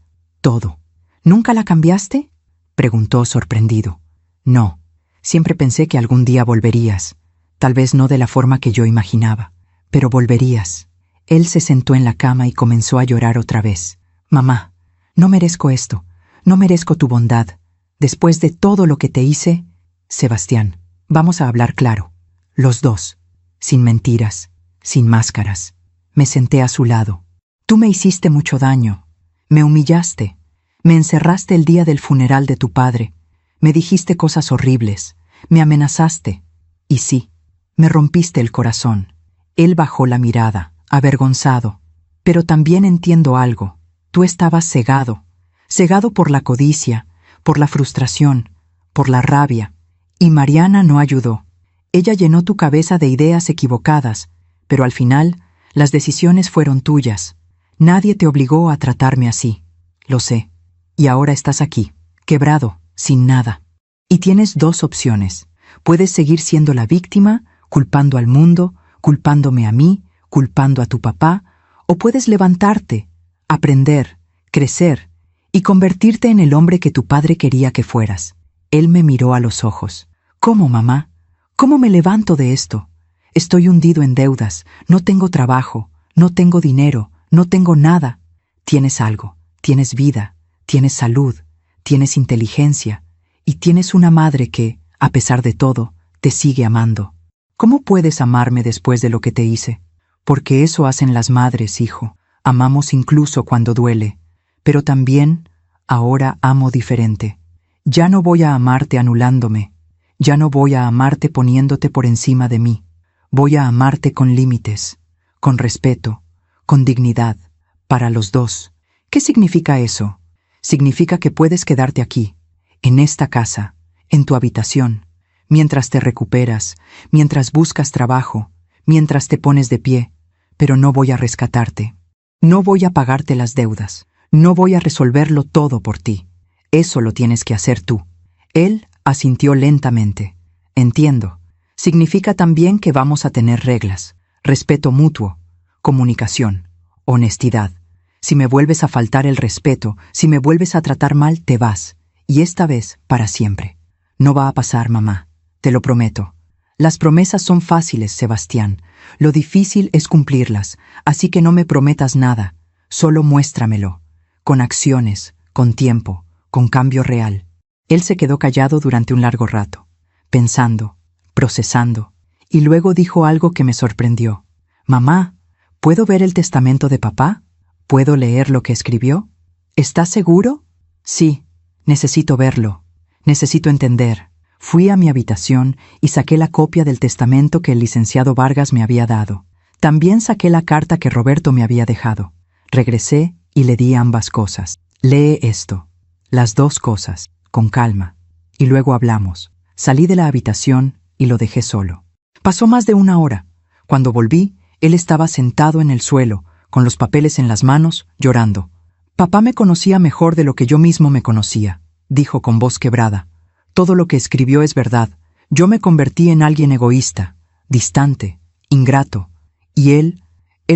todo. ¿Nunca la cambiaste?, preguntó sorprendido. No, siempre pensé que algún día volverías. Tal vez no de la forma que yo imaginaba, pero volverías. Él se sentó en la cama y comenzó a llorar otra vez. Mamá, no merezco esto, no merezco tu bondad. Después de todo lo que te hice... Sebastián, vamos a hablar claro. Los dos, sin mentiras, sin máscaras. Me senté a su lado. Tú me hiciste mucho daño. Me humillaste. Me encerraste el día del funeral de tu padre. Me dijiste cosas horribles. Me amenazaste. Y sí, me rompiste el corazón. Él bajó la mirada, avergonzado. Pero también entiendo algo. Tú estabas cegado. Cegado por la codicia, por la frustración, por la rabia. Y Mariana no ayudó. Ella llenó tu cabeza de ideas equivocadas, pero al final, las decisiones fueron tuyas. Nadie te obligó a tratarme así. Lo sé. Y ahora estás aquí, quebrado, sin nada. Y tienes dos opciones. Puedes seguir siendo la víctima, culpando al mundo, culpándome a mí, culpando a tu papá, o puedes levantarte, aprender, crecer y convertirte en el hombre que tu padre quería que fueras. Él me miró a los ojos. ¿Cómo, mamá? ¿Cómo me levanto de esto? Estoy hundido en deudas, no tengo trabajo, no tengo dinero, no tengo nada. Tienes algo, tienes vida, tienes salud, tienes inteligencia y tienes una madre que, a pesar de todo, te sigue amando. ¿Cómo puedes amarme después de lo que te hice? Porque eso hacen las madres, hijo. Amamos incluso cuando duele. Pero también, ahora amo diferente. Ya no voy a amarte anulándome. Ya no voy a amarte poniéndote por encima de mí. Voy a amarte con límites, con respeto, con dignidad, para los dos. ¿Qué significa eso? Significa que puedes quedarte aquí, en esta casa, en tu habitación, mientras te recuperas, mientras buscas trabajo, mientras te pones de pie, pero no voy a rescatarte. No voy a pagarte las deudas. No voy a resolverlo todo por ti. Eso lo tienes que hacer tú. Él asintió lentamente. Entiendo. Significa también que vamos a tener reglas, respeto mutuo, comunicación, honestidad. Si me vuelves a faltar el respeto, si me vuelves a tratar mal, te vas. Y esta vez, para siempre. No va a pasar, mamá. Te lo prometo. Las promesas son fáciles, Sebastián. Lo difícil es cumplirlas, así que no me prometas nada. Solo muéstramelo. Con acciones, con tiempo, con cambio real. Él se quedó callado durante un largo rato, pensando, procesando, y luego dijo algo que me sorprendió. Mamá, ¿puedo ver el testamento de papá? ¿Puedo leer lo que escribió? ¿Estás seguro? Sí, necesito verlo. Necesito entender. Fui a mi habitación y saqué la copia del testamento que el licenciado Vargas me había dado. También saqué la carta que Roberto me había dejado. Regresé y le di ambas cosas. Lee esto. Las dos cosas, con calma. Y luego hablamos. Salí de la habitación y lo dejé solo. Pasó más de una hora. Cuando volví, él estaba sentado en el suelo, con los papeles en las manos, llorando. Papá me conocía mejor de lo que yo mismo me conocía, dijo con voz quebrada. Todo lo que escribió es verdad. Yo me convertí en alguien egoísta, distante, ingrato. Y él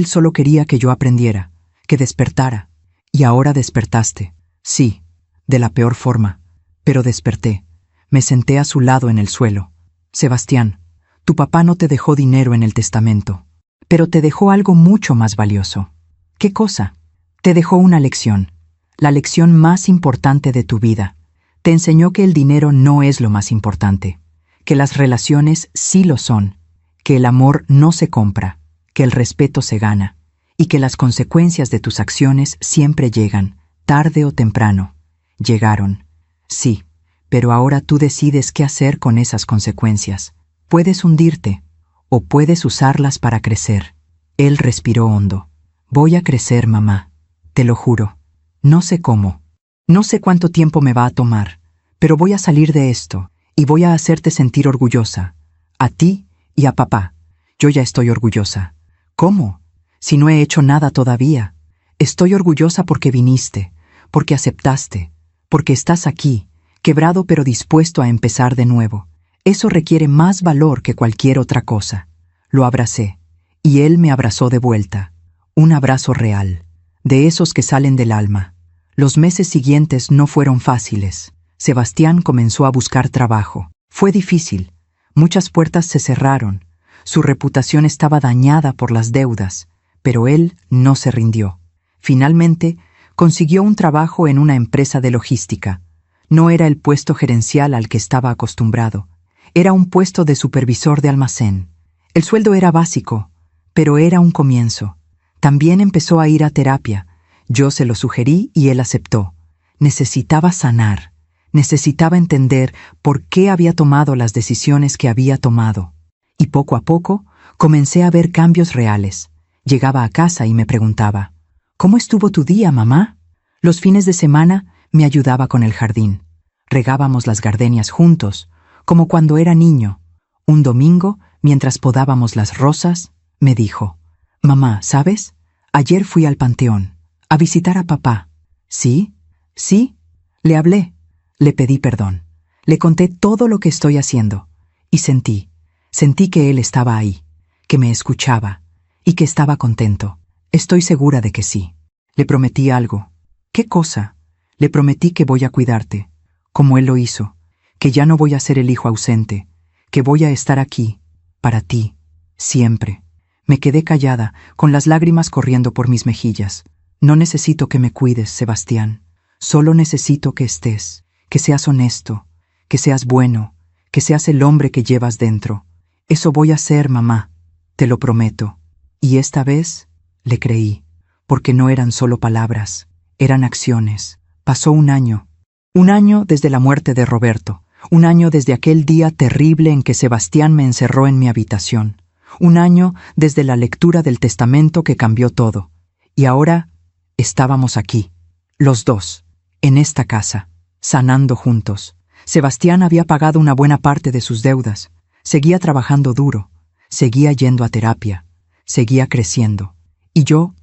solo quería que yo aprendiera, que despertara. Y ahora despertaste. Sí, de la peor forma. Pero desperté. Me senté a su lado en el suelo. Sebastián, tu papá no te dejó dinero en el testamento, pero te dejó algo mucho más valioso. ¿Qué cosa? Te dejó una lección, la lección más importante de tu vida. Te enseñó que el dinero no es lo más importante, que las relaciones sí lo son, que el amor no se compra, que el respeto se gana, y que las consecuencias de tus acciones siempre llegan, tarde o temprano. Llegaron. Sí, pero ahora tú decides qué hacer con esas consecuencias. Puedes hundirte, o puedes usarlas para crecer. Él respiró hondo. Voy a crecer, mamá. Te lo juro. No sé cómo. No sé cuánto tiempo me va a tomar, pero voy a salir de esto, y voy a hacerte sentir orgullosa. A ti y a papá. Yo ya estoy orgullosa. ¿Cómo? Si no he hecho nada todavía. Estoy orgullosa porque viniste, porque aceptaste, porque estás aquí, quebrado pero dispuesto a empezar de nuevo. Eso requiere más valor que cualquier otra cosa. Lo abracé, y él me abrazó de vuelta. Un abrazo real, de esos que salen del alma. Los meses siguientes no fueron fáciles. Sebastián comenzó a buscar trabajo. Fue difícil. Muchas puertas se cerraron. Su reputación estaba dañada por las deudas, pero él no se rindió. Finalmente, consiguió un trabajo en una empresa de logística. No era el puesto gerencial al que estaba acostumbrado. Era un puesto de supervisor de almacén. El sueldo era básico, pero era un comienzo. También empezó a ir a terapia. Yo se lo sugerí y él aceptó. Necesitaba sanar. Necesitaba entender por qué había tomado las decisiones que había tomado. Y poco a poco comencé a ver cambios reales. Llegaba a casa y me preguntaba, ¿cómo estuvo tu día, mamá? Los fines de semana me ayudaba con el jardín. Regábamos las gardenias juntos, como cuando era niño. Un domingo, mientras podábamos las rosas, me dijo, «Mamá, ¿sabes? Ayer fui al panteón, a visitar a papá». «¿Sí? ¿Sí?» Le hablé, le pedí perdón, le conté todo lo que estoy haciendo, y sentí que él estaba ahí, que me escuchaba, y que estaba contento. Estoy segura de que sí. Le prometí algo. ¿Qué cosa? Le prometí que voy a cuidarte, como él lo hizo, que ya no voy a ser el hijo ausente, que voy a estar aquí, para ti, siempre. Me quedé callada, con las lágrimas corriendo por mis mejillas. No necesito que me cuides, Sebastián. Solo necesito que estés, que seas honesto, que seas bueno, que seas el hombre que llevas dentro. Eso voy a hacer, mamá, te lo prometo. Y esta vez le creí, porque no eran solo palabras, eran acciones. Pasó un año desde la muerte de Roberto, un año desde aquel día terrible en que Sebastián me encerró en mi habitación, un año desde la lectura del testamento que cambió todo. Y ahora estábamos aquí, los dos, en esta casa, sanando juntos. Sebastián había pagado una buena parte de sus deudas, seguía trabajando duro, seguía yendo a terapia, seguía creciendo. Y yo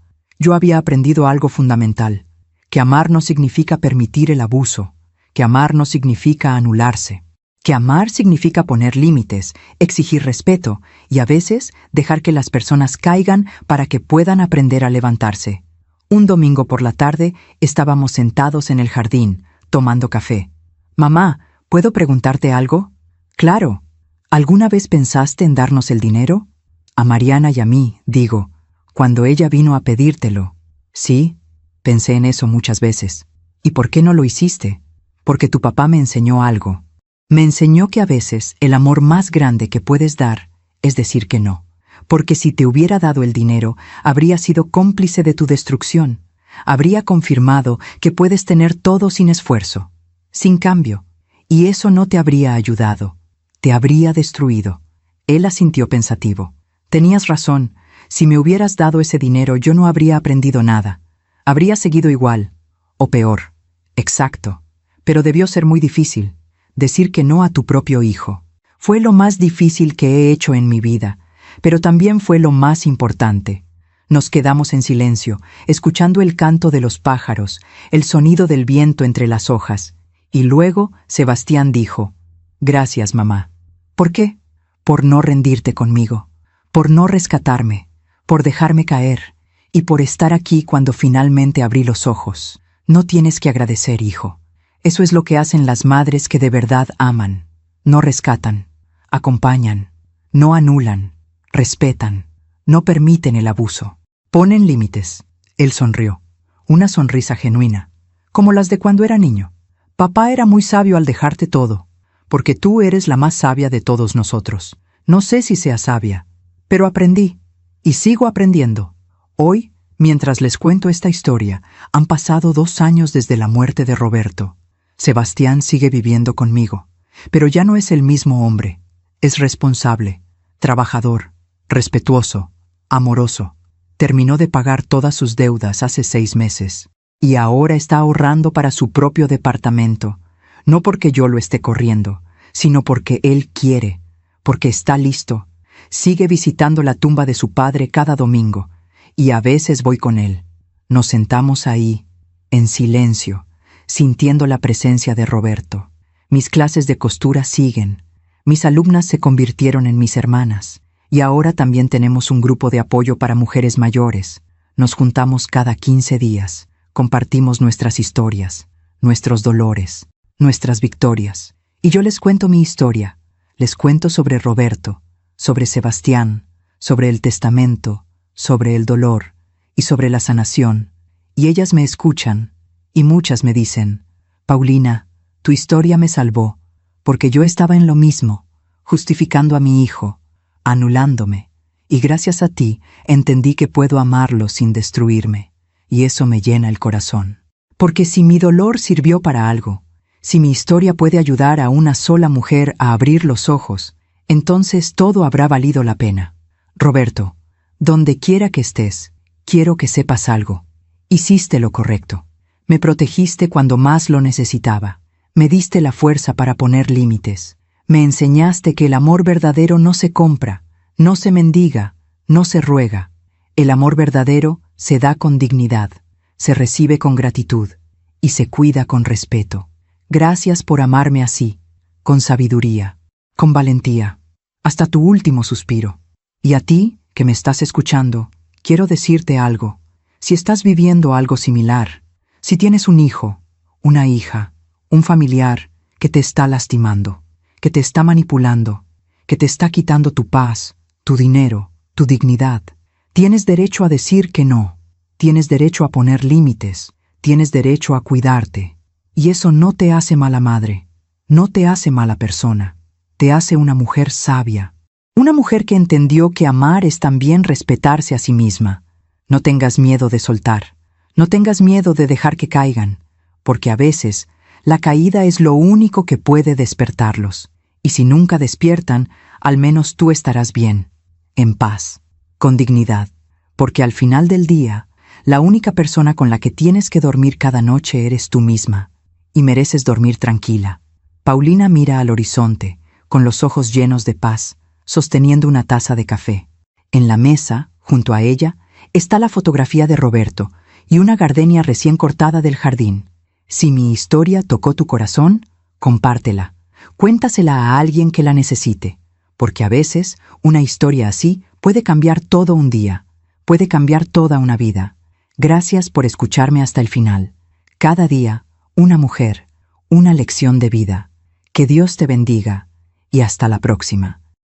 había aprendido algo fundamental, que amar no significa permitir el abuso, que amar no significa anularse, que amar significa poner límites, exigir respeto y a veces dejar que las personas caigan para que puedan aprender a levantarse. Un domingo por la tarde estábamos sentados en el jardín, tomando café. «Mamá, ¿puedo preguntarte algo?» «Claro. ¿Alguna vez pensaste en darnos el dinero?» «A Mariana y a mí, digo, cuando ella vino a pedírtelo». «Sí, pensé en eso muchas veces». «¿Y por qué no lo hiciste?» «Porque tu papá me enseñó algo. Me enseñó que a veces el amor más grande que puedes dar es decir que no. Porque si te hubiera dado el dinero, habría sido cómplice de tu destrucción. Habría confirmado que puedes tener todo sin esfuerzo, sin cambio, y eso no te habría ayudado, te habría destruido». Él asintió pensativo. «Tenías razón. Si me hubieras dado ese dinero, yo no habría aprendido nada. Habría seguido igual, o peor». «Exacto. Pero debió ser muy difícil, decir que no a tu propio hijo. Fue lo más difícil que he hecho en mi vida, pero también fue lo más importante». Nos quedamos en silencio, escuchando el canto de los pájaros, el sonido del viento entre las hojas, y luego Sebastián dijo, «Gracias, mamá». «¿Por qué?» «Por no rendirte conmigo, por no rescatarme, por dejarme caer, y por estar aquí cuando finalmente abrí los ojos. No tienes que agradecer, hijo. Eso es lo que hacen las madres que de verdad aman. No rescatan, acompañan, no anulan, respetan, no permiten el abuso. Ponen límites». Él sonrió, una sonrisa genuina, como las de cuando era niño. «Papá era muy sabio al dejarte todo. porque tú eres la más sabia de todos nosotros. No sé si sea sabia, pero aprendí, y sigo aprendiendo. Hoy, mientras les cuento esta historia, han pasado 2 años desde la muerte de Roberto. Sebastián sigue viviendo conmigo, pero ya no es el mismo hombre. Es responsable, trabajador, respetuoso, amoroso. Terminó de pagar todas sus deudas hace 6 meses, y ahora está ahorrando para su propio departamento, no porque yo lo esté corriendo, sino porque él quiere, porque está listo. Sigue visitando la tumba de su padre cada domingo, y a veces voy con él. Nos sentamos ahí, en silencio, sintiendo la presencia de Roberto. Mis clases de costura siguen. Mis alumnas se convirtieron en mis hermanas, y ahora también tenemos un grupo de apoyo para mujeres mayores. Nos juntamos cada 15 días, compartimos nuestras historias, nuestros dolores, nuestras victorias. Y yo les cuento mi historia. Les cuento sobre Roberto, sobre Sebastián, sobre el testamento, sobre el dolor y sobre la sanación. Y ellas me escuchan, y muchas me dicen: Paulina, tu historia me salvó, porque yo estaba en lo mismo, justificando a mi hijo, anulándome, y gracias a ti entendí que puedo amarlo sin destruirme, y eso me llena el corazón. Porque si mi dolor sirvió para algo, si mi historia puede ayudar a una sola mujer a abrir los ojos, entonces todo habrá valido la pena. Roberto, donde quiera que estés, quiero que sepas algo. Hiciste lo correcto. Me protegiste cuando más lo necesitaba. Me diste la fuerza para poner límites. Me enseñaste que el amor verdadero no se compra, no se mendiga, no se ruega. El amor verdadero se da con dignidad, se recibe con gratitud y se cuida con respeto. Gracias por amarme así, con sabiduría, con valentía, hasta tu último suspiro. Y a ti, que me estás escuchando, quiero decirte algo. Si estás viviendo algo similar, si tienes un hijo, una hija, un familiar que te está lastimando, que te está manipulando, que te está quitando tu paz, tu dinero, tu dignidad, tienes derecho a decir que no, tienes derecho a poner límites, tienes derecho a cuidarte. Y eso no te hace mala madre, no te hace mala persona, te hace una mujer sabia, una mujer que entendió que amar es también respetarse a sí misma. No tengas miedo de soltar, no tengas miedo de dejar que caigan, porque a veces la caída es lo único que puede despertarlos, y si nunca despiertan, al menos tú estarás bien, en paz, con dignidad, porque al final del día, la única persona con la que tienes que dormir cada noche eres tú misma, y mereces dormir tranquila. Paulina mira al horizonte, con los ojos llenos de paz, sosteniendo una taza de café. En la mesa, junto a ella, está la fotografía de Roberto y una gardenia recién cortada del jardín. Si mi historia tocó tu corazón, compártela. Cuéntasela a alguien que la necesite, porque a veces una historia así puede cambiar todo un día, puede cambiar toda una vida. Gracias por escucharme hasta el final. Cada día, una mujer, una lección de vida. Que Dios te bendiga y hasta la próxima.